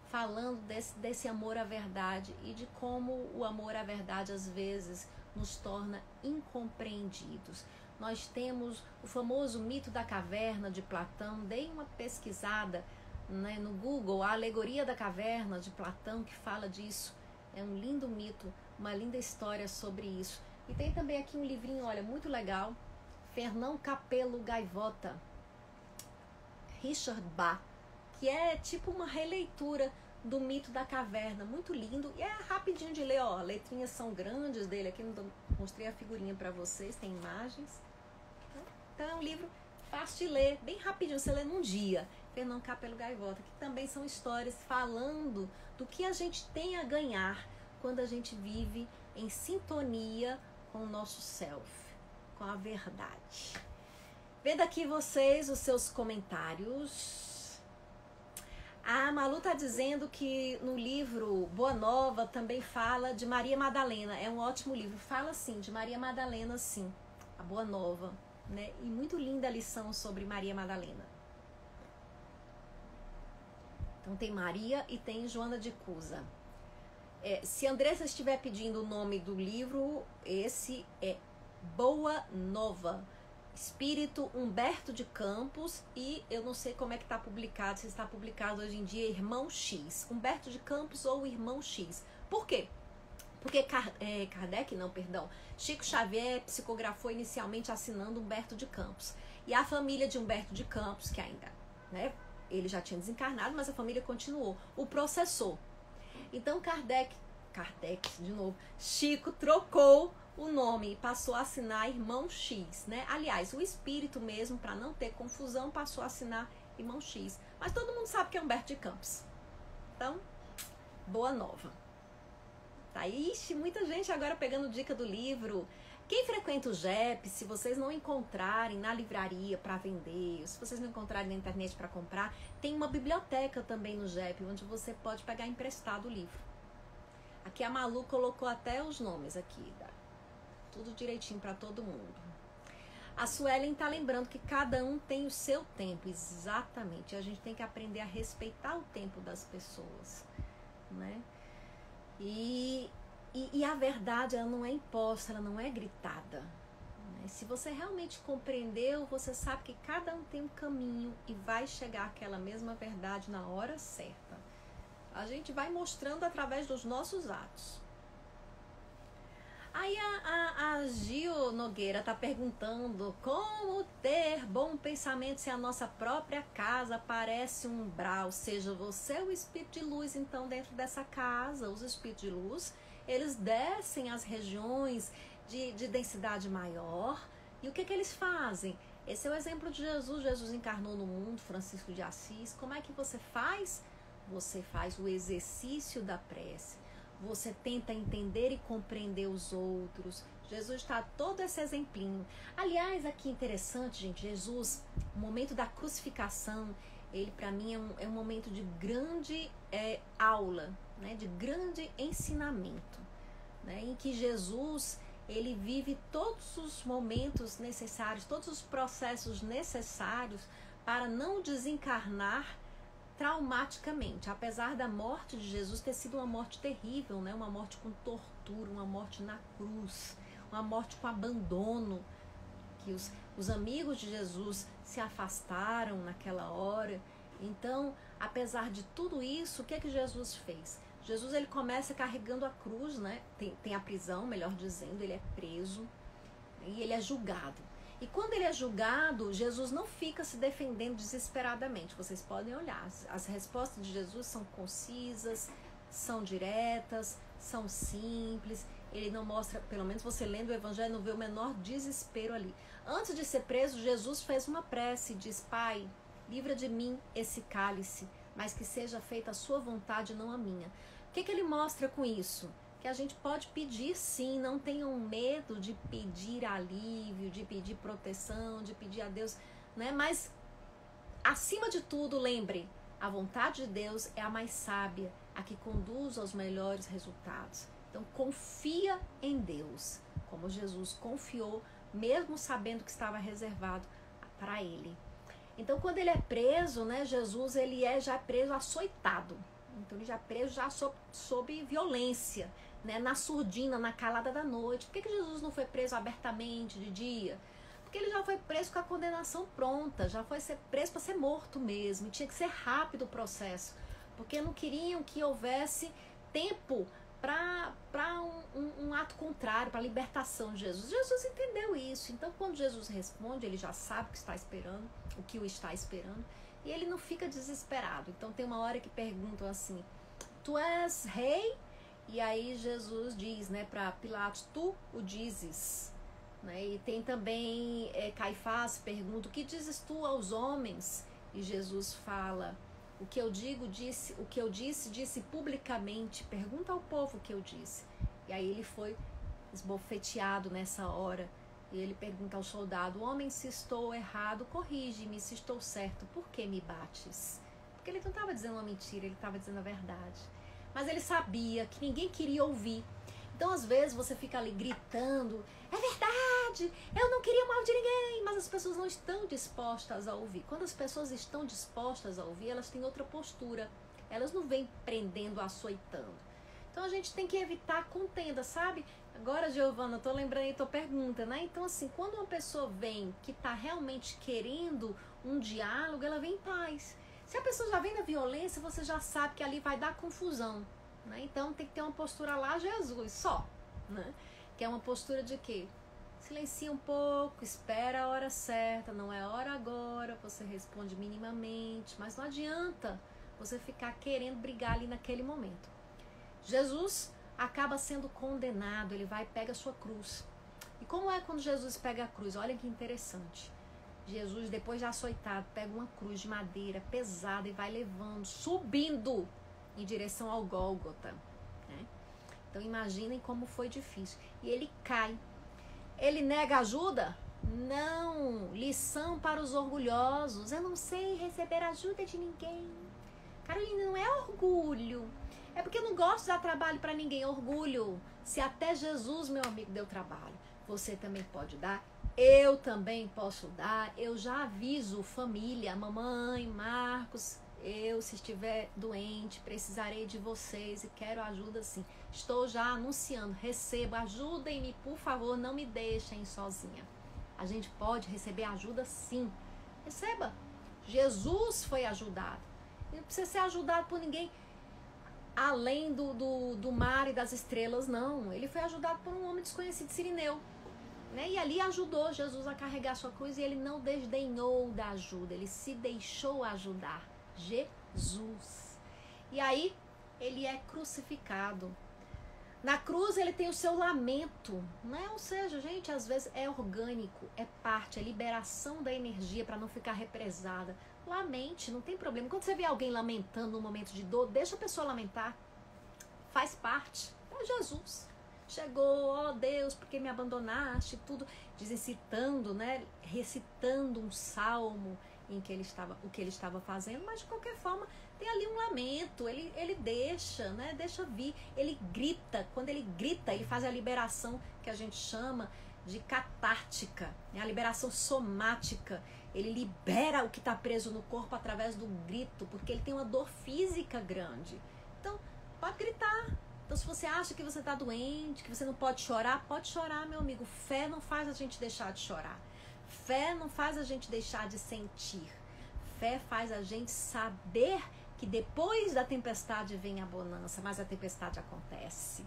falando desse amor à verdade e de como o amor à verdade às vezes nos torna incompreendidos. Nós temos o famoso mito da caverna de Platão. Dei uma pesquisada, né, no Google, a alegoria da caverna de Platão, que fala disso. É um lindo mito, uma linda história sobre isso. E tem também aqui um livrinho, olha, muito legal, Fernão Capello Gaivota, Richard Bach, que é tipo uma releitura do mito da caverna, muito lindo e é rapidinho de ler, ó, letrinhas são grandes dele, aqui mostrei a figurinha para vocês, tem imagens. Então é um livro fácil de ler, bem rapidinho, você lê num dia. Fernão Capello Gaivota, que também são histórias falando do que a gente tem a ganhar quando a gente vive em sintonia com o nosso self, com a verdade. Vendo aqui vocês os seus comentários. A Malu tá dizendo que no livro Boa Nova também fala de Maria Madalena. É um ótimo livro. Fala sim, de Maria Madalena, sim. A Boa Nova, né? E muito linda a lição sobre Maria Madalena. Então tem Maria e tem Joana de Cusa. Se a Andressa estiver pedindo o nome do livro, esse é Boa Nova. Espírito Humberto de Campos, e eu não sei como é que está publicado, se está publicado hoje em dia Irmão X, Humberto de Campos ou Irmão X. Por quê? Porque Chico Xavier psicografou inicialmente assinando Humberto de Campos. E a família de Humberto de Campos, que ainda, né, ele já tinha desencarnado, mas a família continuou, o processou. Então Chico trocou o nome e passou a assinar Irmão X, né? Aliás, o espírito mesmo, para não ter confusão, passou a assinar Irmão X. Mas todo mundo sabe que é Humberto de Campos. Então, Boa Nova. Tá, ixi, muita gente agora pegando dica do livro. Quem frequenta o JEP, se vocês não encontrarem na livraria para vender, se vocês não encontrarem na internet para comprar, tem uma biblioteca também no JEP, onde você pode pegar emprestado o livro. Aqui a Malu colocou até os nomes aqui, tudo direitinho para todo mundo. A Suelen tá lembrando que cada um tem o seu tempo, exatamente. A gente tem que aprender a respeitar o tempo das pessoas, né? E a verdade, ela não é imposta, ela não é gritada, né? Se você realmente compreendeu, você sabe que cada um tem um caminho e vai chegar àquela mesma verdade na hora certa. A gente vai mostrando através dos nossos atos. Aí a Gil Nogueira está perguntando como ter bom pensamento se a nossa própria casa parece um umbral, seja você o espírito de luz, então dentro dessa casa, os espíritos de luz, eles descem às regiões de densidade maior e o que eles fazem? Esse é o exemplo de Jesus. Jesus encarnou no mundo, Francisco de Assis. Como é que você faz? Você faz o exercício da prece. Você tenta entender e compreender os outros. Jesus está todo esse exemplinho. Aliás, aqui interessante, gente, Jesus, o momento da crucificação, ele para mim é um momento de grande aula, né, de grande ensinamento, né, em que Jesus, ele vive todos os momentos necessários, todos os processos necessários para não desencarnar traumaticamente, apesar da morte de Jesus ter sido uma morte terrível, né? Uma morte com tortura, uma morte na cruz, uma morte com abandono, que os amigos de Jesus se afastaram naquela hora. Então, apesar de tudo isso, o que é que Jesus fez? Jesus, ele começa carregando a cruz, né? Tem a prisão, melhor dizendo, ele é preso e ele é julgado. E quando ele é julgado, Jesus não fica se defendendo desesperadamente. Vocês podem olhar, as respostas de Jesus são concisas, são diretas, são simples. Ele não mostra, pelo menos você lendo o Evangelho, não vê o menor desespero ali. Antes de ser preso, Jesus fez uma prece e diz: Pai, livra de mim esse cálice, mas que seja feita a sua vontade, não a minha. O que ele mostra com isso? Que a gente pode pedir sim, não tenham medo de pedir alívio, de pedir proteção, de pedir a Deus, né? Mas, acima de tudo, lembre, a vontade de Deus é a mais sábia, a que conduz aos melhores resultados. Então, confia em Deus, como Jesus confiou, mesmo sabendo que estava reservado para ele. Então, quando ele é preso, né, Jesus, ele é já preso açoitado. Então, ele já é preso já sob violência, né, na surdina, na calada da noite. Por que Jesus não foi preso abertamente de dia? Porque ele já foi preso com a condenação pronta, já foi preso para ser morto mesmo, e tinha que ser rápido o processo, porque não queriam que houvesse tempo para um ato contrário, para a libertação de Jesus. Jesus entendeu isso, então quando Jesus responde, ele já sabe o que está esperando, o que o está esperando, e ele não fica desesperado. Então tem uma hora que perguntam assim: tu és rei? E aí Jesus diz, né, para Pilatos: tu o dizes. Né? E tem também Caifás pergunta: o que dizes tu aos homens? E Jesus fala: o que eu disse publicamente. Pergunta ao povo o que eu disse. E aí ele foi esbofeteado nessa hora. E ele pergunta ao soldado: homem, se estou errado, corrige-me. Se estou certo, por que me bates? Porque ele não estava dizendo uma mentira, ele estava dizendo a verdade. Mas ele sabia que ninguém queria ouvir. Então, às vezes, você fica ali gritando: é verdade, eu não queria mal de ninguém. Mas as pessoas não estão dispostas a ouvir. Quando as pessoas estão dispostas a ouvir, elas têm outra postura. Elas não vêm prendendo, açoitando. Então, a gente tem que evitar contenda, sabe? Agora, Giovana, eu tô lembrando aí tua pergunta, né? Então, assim, quando uma pessoa vem que tá realmente querendo um diálogo, ela vem em paz. Se a pessoa já vem na violência, você já sabe que ali vai dar confusão, né? Então tem que ter uma postura lá, Jesus, só, né? Que é uma postura de quê? Silencia um pouco, espera a hora certa, não é hora agora, você responde minimamente, mas não adianta você ficar querendo brigar ali naquele momento. Jesus acaba sendo condenado, ele vai e pega a sua cruz. E como é quando Jesus pega a cruz? Olha que interessante. Jesus, depois de açoitado, pega uma cruz de madeira pesada e vai levando, subindo em direção ao Gólgota, né? Então imaginem como foi difícil. E ele cai. Ele nega ajuda? Não. Lição para os orgulhosos: eu não sei receber ajuda de ninguém. Carolina, não é orgulho. É porque eu não gosto de dar trabalho para ninguém. Orgulho. Se até Jesus, meu amigo, deu trabalho, você também pode dar. Eu também posso dar. Eu já aviso família, mamãe, Marcos, eu, se estiver doente, precisarei de vocês e quero ajuda sim. Estou já anunciando, recebo, ajudem-me, por favor, não me deixem sozinha. A gente pode receber ajuda sim. Receba. Jesus foi ajudado. Não precisa ser ajudado por ninguém além do mar e das estrelas, não. Ele foi ajudado por um homem desconhecido, Cirineu. Né? E ali ajudou Jesus a carregar sua cruz e ele não desdenhou da ajuda, ele se deixou ajudar. Jesus. E aí ele é crucificado. Na cruz ele tem o seu lamento, né? Ou seja, gente, às vezes é orgânico, é parte, é liberação da energia para não ficar represada. Lamente, não tem problema. Quando você vê alguém lamentando num momento de dor, deixa a pessoa lamentar. Faz parte. É Jesus. Chegou, ó Deus, porque me abandonaste, tudo, citando, né? Recitando um salmo em que o que ele estava fazendo, mas de qualquer forma tem ali um lamento, ele deixa, né? Deixa vir, ele grita, quando ele grita, ele faz a liberação que a gente chama de catártica, né? A liberação somática, ele libera o que está preso no corpo através do grito, porque ele tem uma dor física grande. Então, pode gritar. Então, se você acha que você está doente, que você não pode chorar, meu amigo. Fé não faz a gente deixar de chorar. Fé não faz a gente deixar de sentir. Fé faz a gente saber que depois da tempestade vem a bonança, mas a tempestade acontece.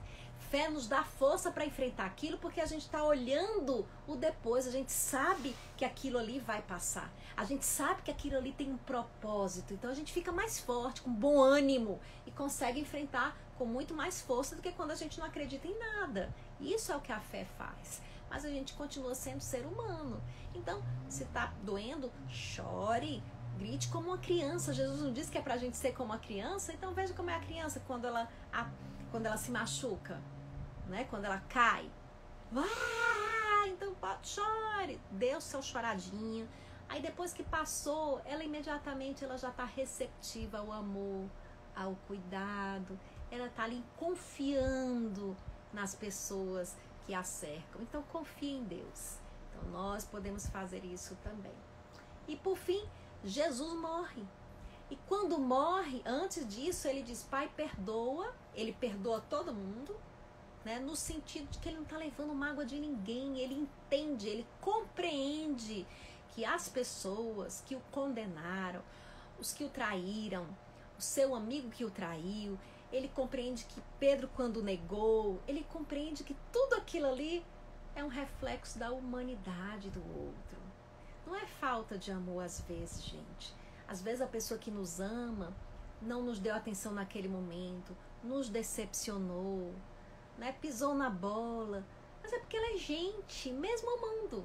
Fé nos dá força para enfrentar aquilo porque a gente está olhando o depois, a gente sabe que aquilo ali vai passar. A gente sabe que aquilo ali tem um propósito. Então a gente fica mais forte, com bom ânimo e consegue enfrentar com muito mais força do que quando a gente não acredita em nada. Isso é o que a fé faz. Mas a gente continua sendo ser humano. Então, se está doendo, chore, grite como uma criança. Jesus não disse que é pra gente ser como uma criança, então veja como é a criança quando ela se machuca, né? Quando ela cai. Então chore, dê o seu choradinho. Aí depois que passou, ela imediatamente já está receptiva ao amor, ao cuidado. Ela está ali confiando nas pessoas que a cercam. Então confie em Deus. Então nós podemos fazer isso também. E por fim, Jesus morre. E quando morre, antes disso, ele diz, Pai, perdoa. Ele perdoa todo mundo, né? No sentido de que ele não está levando mágoa de ninguém. Ele entende, ele compreende que as pessoas que o condenaram, os que o traíram, o seu amigo que o traiu, ele compreende que Pedro, quando negou, ele compreende que tudo aquilo ali é um reflexo da humanidade do outro. Não é falta de amor às vezes, gente. Às vezes a pessoa que nos ama não nos deu atenção naquele momento, nos decepcionou, né? Pisou na bola. Mas é porque ela é gente, mesmo amando.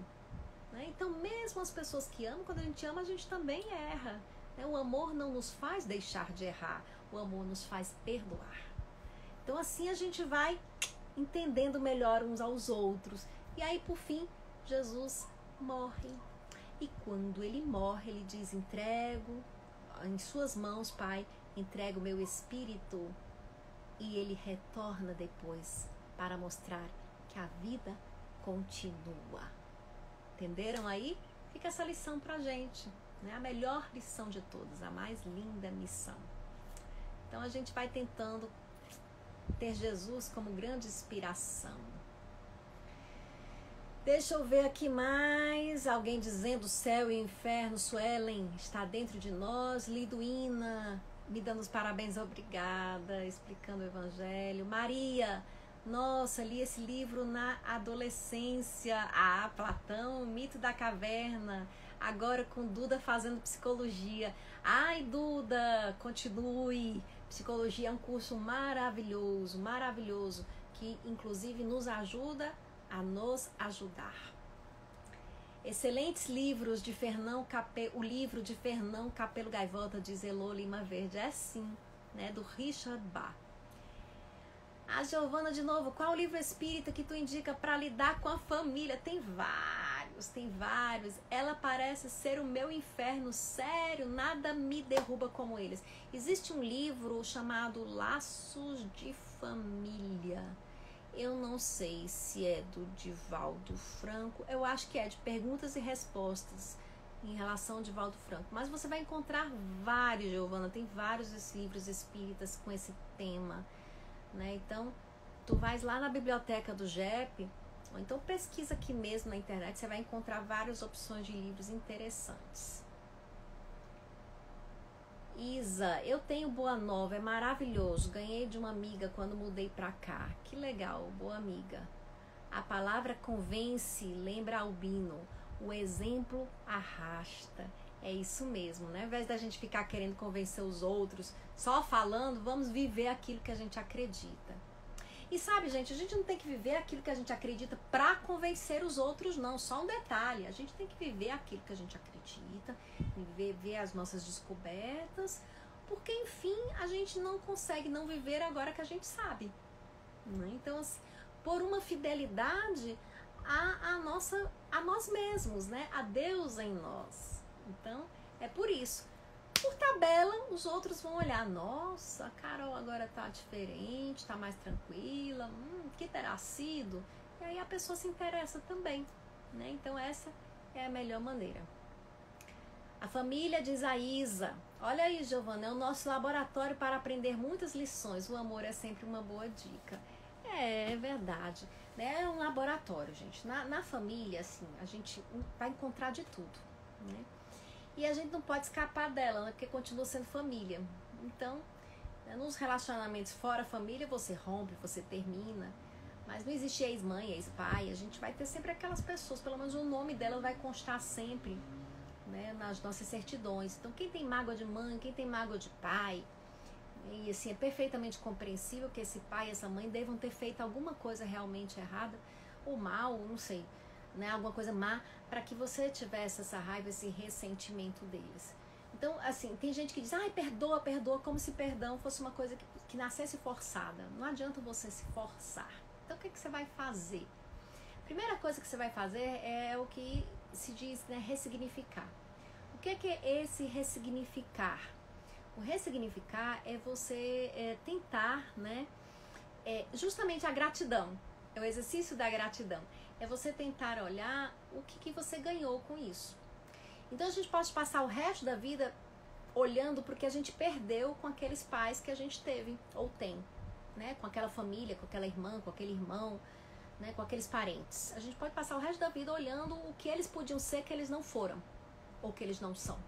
Né? Então, mesmo as pessoas que amam, quando a gente ama, a gente também erra. Né? O amor não nos faz deixar de errar. O amor nos faz perdoar. Então, assim a gente vai entendendo melhor uns aos outros. E aí, por fim, Jesus morre. E quando ele morre, ele diz, entrego em suas mãos, Pai, entrego o meu espírito. E ele retorna depois para mostrar que a vida continua. Entenderam aí? Fica essa lição pra gente, né? A melhor lição de todas, a mais linda missão. Então a gente vai tentando ter Jesus como grande inspiração. Deixa eu ver aqui mais. Alguém dizendo céu e inferno, Suelen, está dentro de nós. Liduína, me dando os parabéns, obrigada, explicando o evangelho. Maria, nossa, li esse livro na adolescência. Ah, Platão, Mito da Caverna. Agora com Duda fazendo psicologia. Ai, Duda, continue. Psicologia é um curso maravilhoso, maravilhoso, que inclusive nos ajuda a nos ajudar. Excelentes livros de o livro de Fernão Capelo Gaivota, de Zelô Lima Verde. É sim, né, do Richard Bach. A Giovana de novo, qual o livro espírita que tu indica para lidar com a família? Tem vários. Ela parece ser o meu inferno, sério, nada me derruba como eles. Existe um livro chamado Laços de Família. Eu não sei se é do Divaldo Franco, eu acho que é de perguntas e respostas em relação ao Divaldo Franco. Mas você vai encontrar vários, Giovana, tem vários livros espíritas com esse tema. Né? Então, tu vais lá na biblioteca do JEP, ou então pesquisa aqui mesmo na internet, você vai encontrar várias opções de livros interessantes. Isa, eu tenho Boa Nova, é maravilhoso, ganhei de uma amiga quando mudei pra cá, que legal, boa amiga. A palavra convence, lembra Albino, o exemplo arrasta. É isso mesmo, né? Ao invés da gente ficar querendo convencer os outros, só falando, vamos viver aquilo que a gente acredita. E sabe, gente, a gente não tem que viver aquilo que a gente acredita para convencer os outros, não. Só um detalhe, a gente tem que viver aquilo que a gente acredita, viver as nossas descobertas, porque, enfim, a gente não consegue não viver agora que a gente sabe. Né? Então, assim, por uma fidelidade a nós mesmos, né? A Deus em nós. Então, é por isso. Por tabela, os outros vão olhar, nossa, a Carol agora tá diferente, tá mais tranquila, que terá sido? E aí a pessoa se interessa também, né? Então essa é a melhor maneira. A família diz a Isa, olha aí, Giovana, é o nosso laboratório para aprender muitas lições, o amor é sempre uma boa dica. É verdade, né? É um laboratório, gente. Na família, assim, a gente vai encontrar de tudo, né? E a gente não pode escapar dela, né? Porque continua sendo família. Então, nos relacionamentos fora família, você rompe, você termina. Mas não existe ex-mãe, ex-pai. A gente vai ter sempre aquelas pessoas, pelo menos o nome dela vai constar sempre, né, nas nossas certidões. Então, quem tem mágoa de mãe, quem tem mágoa de pai, e assim, é perfeitamente compreensível que esse pai e essa mãe devam ter feito alguma coisa realmente errada, ou mal, não sei, né, alguma coisa má, para que você tivesse essa raiva, esse ressentimento deles. Então, assim, tem gente que diz, ai, perdoa, perdoa, como se perdão fosse uma coisa que nascesse forçada. Não adianta você se forçar. Então, o que você vai fazer? A primeira coisa que você vai fazer é o que se diz, né, ressignificar. O que é esse ressignificar? O ressignificar é você tentar, né, justamente a gratidão. É o exercício da gratidão. É você tentar olhar o que você ganhou com isso. Então a gente pode passar o resto da vida olhando para o que a gente perdeu com aqueles pais que a gente teve ou tem, né? Com aquela família, com aquela irmã, com aquele irmão, né? Com aqueles parentes. A gente pode passar o resto da vida olhando o que eles podiam ser que eles não foram ou que eles não são.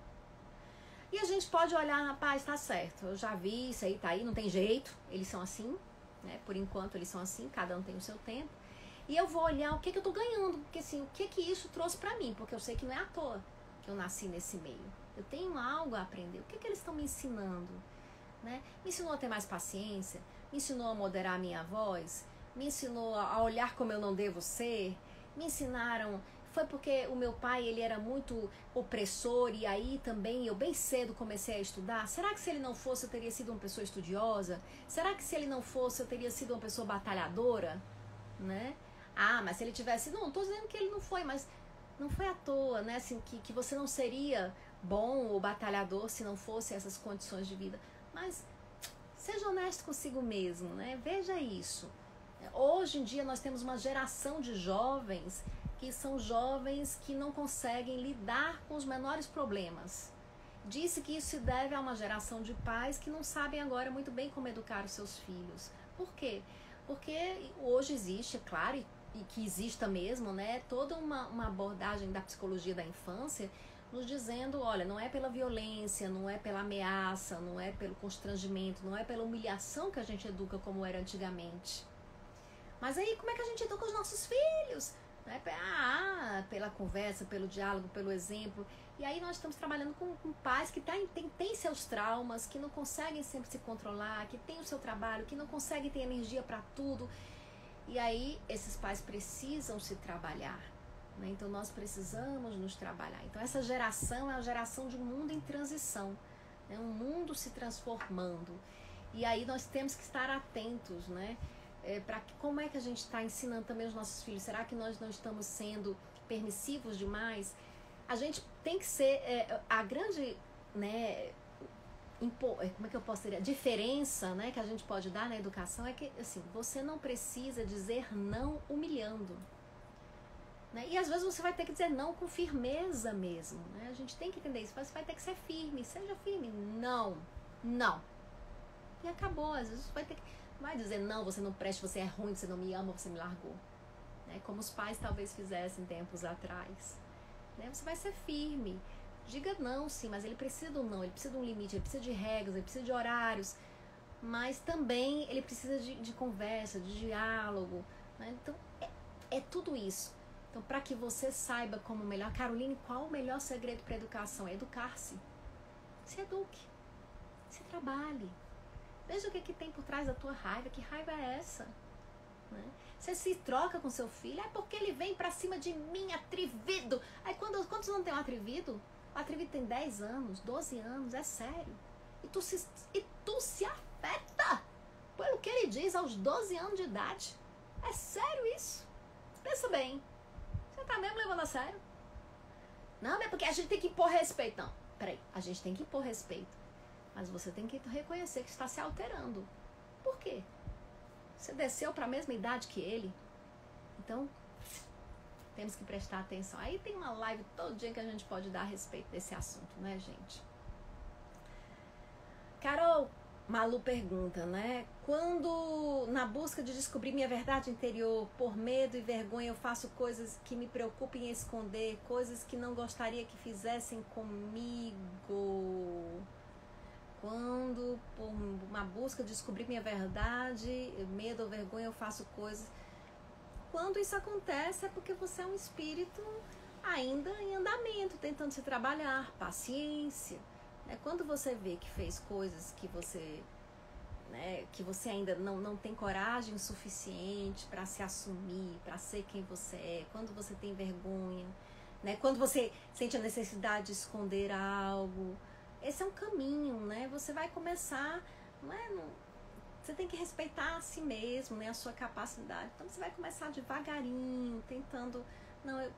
E a gente pode olhar, rapaz, tá certo, eu já vi, isso aí tá aí, não tem jeito, eles são assim, né? Por enquanto eles são assim, cada um tem o seu tempo. E eu vou olhar o que eu tô ganhando, porque assim, o que isso trouxe pra mim, porque eu sei que não é à toa que eu nasci nesse meio. Eu tenho algo a aprender. O que eles estão me ensinando? Né? Me ensinou a ter mais paciência, me ensinou a moderar a minha voz, me ensinou a olhar como eu não devo ser, me ensinaram... Foi porque o meu pai, ele era muito opressor e aí também eu bem cedo comecei a estudar. Será que se ele não fosse eu teria sido uma pessoa estudiosa? Será que se ele não fosse eu teria sido uma pessoa batalhadora? Né? Ah, mas se ele tivesse... Não estou dizendo que ele não foi, mas não foi à toa, né? Assim, que você não seria bom ou batalhador se não fosse essas condições de vida. Mas seja honesto consigo mesmo, né? Veja isso. Hoje em dia nós temos uma geração de jovens que são jovens que não conseguem lidar com os menores problemas. Disse que isso se deve a uma geração de pais que não sabem agora muito bem como educar os seus filhos. Por quê? Porque hoje existe, é claro, e que exista mesmo, né, toda uma abordagem da psicologia da infância nos dizendo, olha, não é pela violência, não é pela ameaça, não é pelo constrangimento, não é pela humilhação que a gente educa como era antigamente. Mas aí como é que a gente educa os nossos filhos? Pela conversa, pelo diálogo, pelo exemplo. E aí nós estamos trabalhando com pais que têm seus traumas, que não conseguem sempre se controlar, que têm o seu trabalho, que não conseguem ter energia para tudo. E aí esses pais precisam se trabalhar, né? Então nós precisamos nos trabalhar. Então essa geração é a geração de um mundo em transição, né? Um mundo se transformando. E aí nós temos que estar atentos, né? Como é que a gente está ensinando também os nossos filhos? Será que nós não estamos sendo permissivos demais? A gente tem que ser a grande, né, como é que eu posso dizer? A diferença, né, que a gente pode dar na educação é que assim, você não precisa dizer não humilhando, né? E às vezes você vai ter que dizer não com firmeza mesmo, né? A gente tem que entender isso. Você vai ter que ser firme, seja firme. Não, não. E acabou. Às vezes você vai ter que... Vai dizer, não, você não presta, você é ruim, você não me ama, você me largou. Né? Como os pais talvez fizessem tempos atrás. Né? Você vai ser firme. Diga não, sim, mas ele precisa do não, ele precisa de um limite, ele precisa de regras, ele precisa de horários. Mas também ele precisa de conversa, de diálogo. Né? Então, é tudo isso. Então, para que você saiba como melhor... Caroline, qual o melhor segredo para a educação? É educar-se. Se eduque. Se trabalhe. Veja o que tem por trás da tua raiva. Que raiva é essa? né? Você se troca com seu filho, é porque ele vem pra cima de mim, atrevido. Aí quantos não tem um atrevido? O atrevido tem 10 anos, 12 anos, é sério. E tu se afeta pelo que ele diz aos 12 anos de idade. É sério isso? Pensa bem. Você tá mesmo levando a sério? Não, é porque a gente tem que impor respeito. Não, peraí, a gente tem que impor respeito. Mas você tem que reconhecer que está se alterando. Por quê? Você desceu para a mesma idade que ele. Então, temos que prestar atenção. Aí tem uma live todo dia que a gente pode dar a respeito desse assunto, né, gente? Carol, Malu pergunta, né? Quando, na busca de descobrir minha verdade interior, por medo e vergonha, eu faço coisas que me preocupem em esconder, coisas que não gostaria que fizessem comigo. Quando, por uma busca de descobrir minha verdade, medo ou vergonha, eu faço coisas. Quando isso acontece é porque você é um espírito ainda em andamento, tentando se trabalhar, paciência. Quando você vê que fez coisas que você, né, que você ainda não tem coragem o suficiente para se assumir, para ser quem você é, quando você tem vergonha, né, quando você sente a necessidade de esconder algo, esse é um caminho, né? Você vai começar, você tem que respeitar a si mesmo, né, a sua capacidade. Então você vai começar devagarinho, tentando,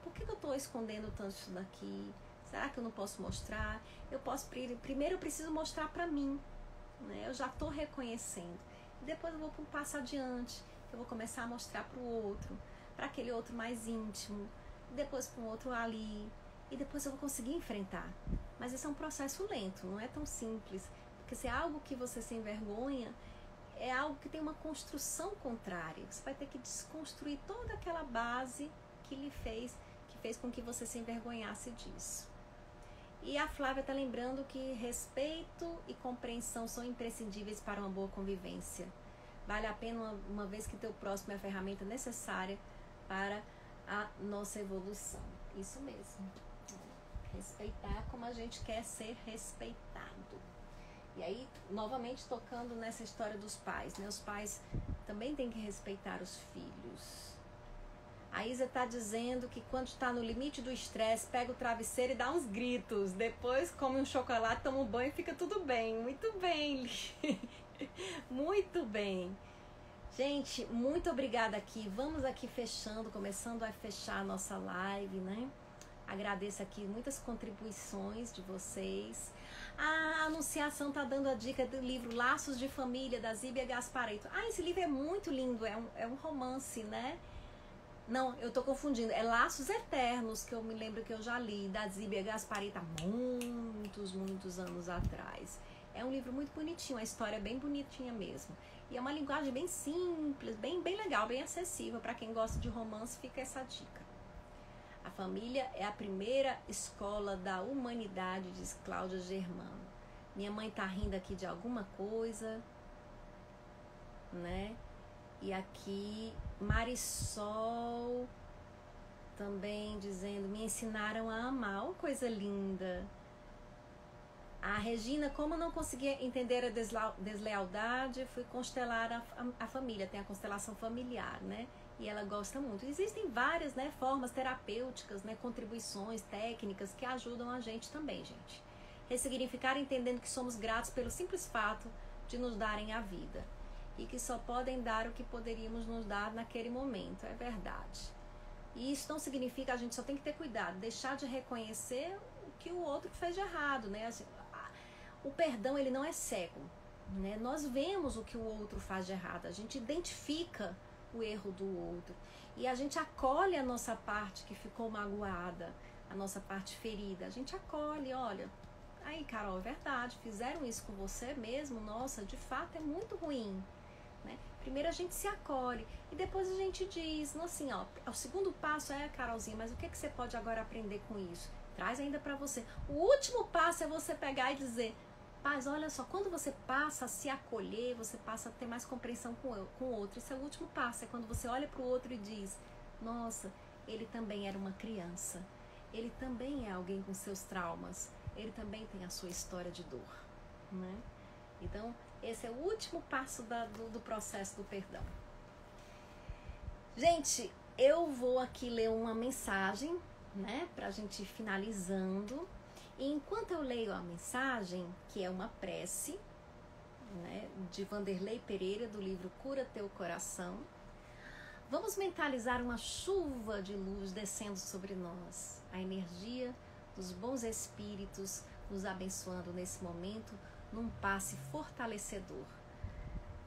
por que eu estou escondendo tanto isso daqui? Será que eu não posso mostrar? Primeiro eu preciso mostrar para mim, né? Eu já estou reconhecendo. E depois eu vou para um passo adiante. Eu vou começar a mostrar para o outro, para aquele outro mais íntimo. Depois para um outro ali. E depois eu vou conseguir enfrentar. Mas esse é um processo lento, não é tão simples. Porque se é algo que você se envergonha, é algo que tem uma construção contrária. Você vai ter que desconstruir toda aquela base que fez com que você se envergonhasse disso. E a Flávia está lembrando que respeito e compreensão são imprescindíveis para uma boa convivência. Vale a pena uma vez que teu próximo é a ferramenta necessária para a nossa evolução. Isso mesmo. Respeitar como a gente quer ser respeitado. E aí, novamente tocando nessa história dos pais, né? Os pais também têm que respeitar os filhos. A Isa está dizendo que quando está no limite do estresse, pega o travesseiro e dá uns gritos. Depois come um chocolate, toma um banho e fica tudo bem. Muito bem, muito bem. Gente, muito obrigada aqui. Vamos aqui começando a fechar a nossa live, né? Agradeço aqui muitas contribuições de vocês. A Anunciação tá dando a dica do livro Laços de Família, da Zíbia Gasparetto. Esse livro é muito lindo, é um romance, né? Não, eu tô confundindo. É Laços Eternos, que eu me lembro que eu já li, da Zíbia Gasparetto há muitos anos atrás. É um livro muito bonitinho, a história é bem bonitinha mesmo. E é uma linguagem bem simples, bem legal, bem acessível. Para quem gosta de romance, fica essa dica. A família é a primeira escola da humanidade, diz Cláudia Germano. Minha mãe tá rindo aqui de alguma coisa, né? E aqui Marisol também dizendo, me ensinaram a amar, uma coisa linda. A Regina, como eu não conseguia entender a deslealdade, fui constelar a família, tem a constelação familiar, né? E ela gosta muito. Existem várias, né, formas terapêuticas, né, contribuições, técnicas que ajudam a gente também, gente. Ressignificar entendendo que somos gratos pelo simples fato de nos darem a vida. E que só podem dar o que poderíamos nos dar naquele momento, é verdade. E isso não significa, a gente só tem que ter cuidado, deixar de reconhecer o que o outro fez de errado, né? Assim, o perdão, ele não é cego, né? Nós vemos o que o outro faz de errado, a gente identifica o erro do outro e a gente acolhe a nossa parte que ficou magoada, a nossa parte ferida, a gente acolhe, olha, aí Carol, é verdade, fizeram isso com você mesmo, nossa, de fato é muito ruim, né? Primeiro a gente se acolhe e depois a gente diz, assim, ó, o segundo passo é, Carolzinha, mas o que você pode agora aprender com isso? Traz ainda pra você. O último passo é você pegar e dizer, paz, olha só, quando você passa a se acolher, você passa a ter mais compreensão com o outro. Esse é o último passo, é quando você olha pro outro e diz, nossa, ele também era uma criança, ele também é alguém com seus traumas, ele também tem a sua história de dor, né? Então, esse é o último passo do processo do perdão. Gente, eu vou aqui ler uma mensagem, né, pra gente ir finalizando. E enquanto eu leio a mensagem, que é uma prece, né, de Vanderlei Pereira, do livro Cura Teu Coração, vamos mentalizar uma chuva de luz descendo sobre nós, a energia dos bons espíritos nos abençoando nesse momento, num passe fortalecedor.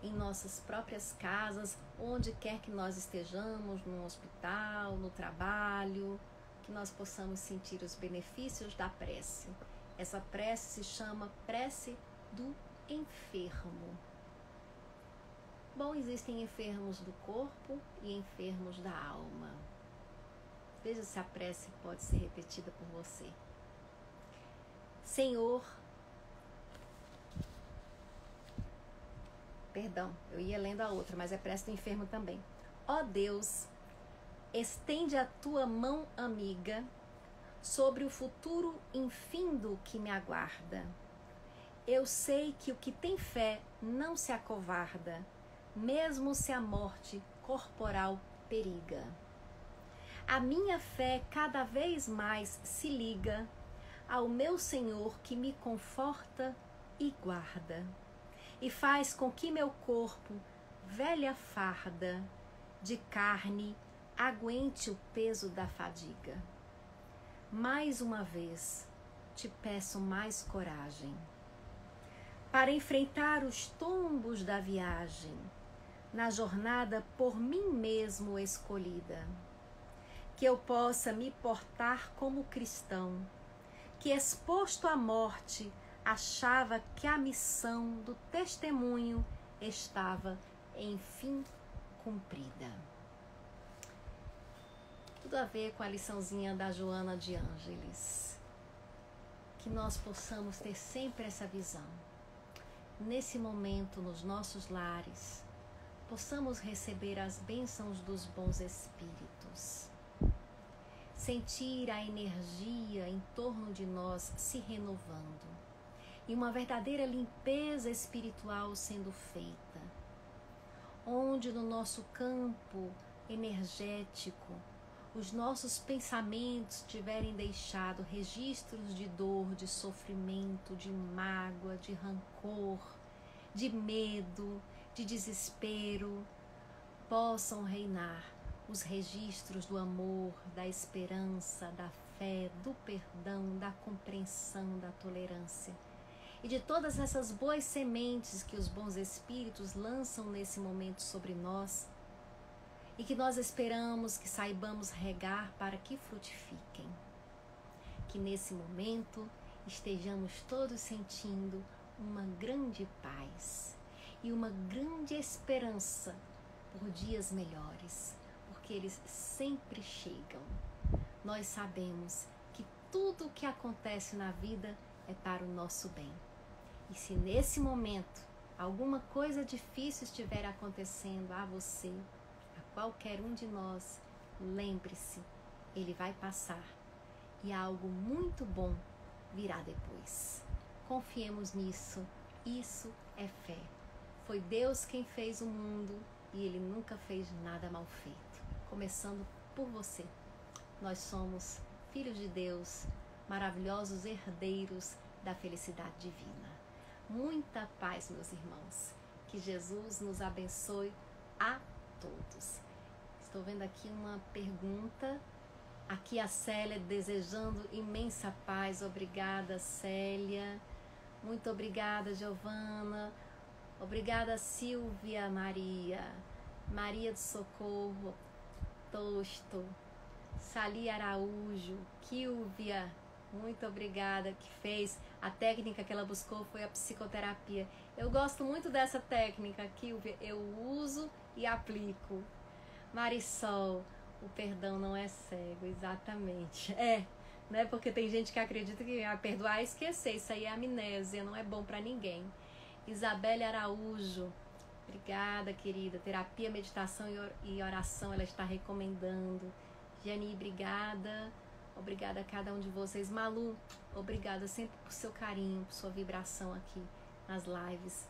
Em nossas próprias casas, onde quer que nós estejamos, no hospital, no trabalho, que nós possamos sentir os benefícios da prece. Essa prece se chama prece do enfermo. Bom, existem enfermos do corpo e enfermos da alma. Veja se a prece pode ser repetida por você. Senhor, perdão, eu ia lendo a outra, mas é prece do enfermo também. Ó Deus, estende a tua mão amiga sobre o futuro infindo que me aguarda. Eu sei que o que tem fé não se acovarda, mesmo se a morte corporal periga. A minha fé cada vez mais se liga ao meu Senhor que me conforta e guarda, e faz com que meu corpo, velha farda de carne, aguente o peso da fadiga. Mais uma vez, te peço mais coragem para enfrentar os tombos da viagem, na jornada por mim mesmo escolhida. Que eu possa me portar como cristão, que exposto à morte, achava que a missão do testemunho estava, enfim, cumprida. Tudo a ver com a liçãozinha da Joana de Ângeles. Que nós possamos ter sempre essa visão. Nesse momento, nos nossos lares, possamos receber as bênçãos dos bons espíritos. Sentir a energia em torno de nós se renovando. E uma verdadeira limpeza espiritual sendo feita. Onde no nosso campo energético, os nossos pensamentos tiverem deixado registros de dor, de sofrimento, de mágoa, de rancor, de medo, de desespero, possam reinar os registros do amor, da esperança, da fé, do perdão, da compreensão, da tolerância. E de todas essas boas sementes que os bons espíritos lançam nesse momento sobre nós, e que nós esperamos que saibamos regar para que frutifiquem. Que nesse momento estejamos todos sentindo uma grande paz e uma grande esperança por dias melhores, porque eles sempre chegam. Nós sabemos que tudo o que acontece na vida é para o nosso bem. E se nesse momento alguma coisa difícil estiver acontecendo a você, qualquer um de nós, lembre-se, ele vai passar e algo muito bom virá depois. Confiemos nisso, isso é fé. Foi Deus quem fez o mundo e ele nunca fez nada mal feito. Começando por você. Nós somos filhos de Deus, maravilhosos herdeiros da felicidade divina. Muita paz, meus irmãos. Que Jesus nos abençoe a todos. Estou vendo aqui uma pergunta. Aqui a Célia desejando imensa paz. Obrigada, Célia. Muito obrigada, Giovana. Obrigada, Silvia Maria. Maria do Socorro. Tosto. Sali Araújo. Kilvia. Muito obrigada, que fez. A técnica que ela buscou foi a psicoterapia. Eu gosto muito dessa técnica, Kilvia. Eu uso e aplico. Marisol, o perdão não é cego, exatamente. Né? Porque tem gente que acredita que perdoar é esquecer, isso aí é amnésia, não é bom para ninguém. Isabelle Araújo, obrigada, querida. Terapia, meditação e oração, ela está recomendando. Jani, obrigada. Obrigada a cada um de vocês. Malu, obrigada sempre por seu carinho, por sua vibração aqui nas lives.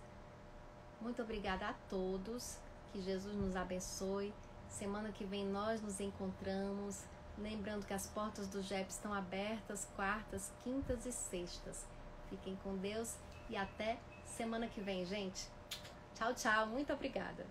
Muito obrigada a todos. Que Jesus nos abençoe. Semana que vem nós nos encontramos. Lembrando que as portas do JEP estão abertas quartas, quintas e sextas. Fiquem com Deus e até semana que vem, gente. Tchau, tchau. Muito obrigada.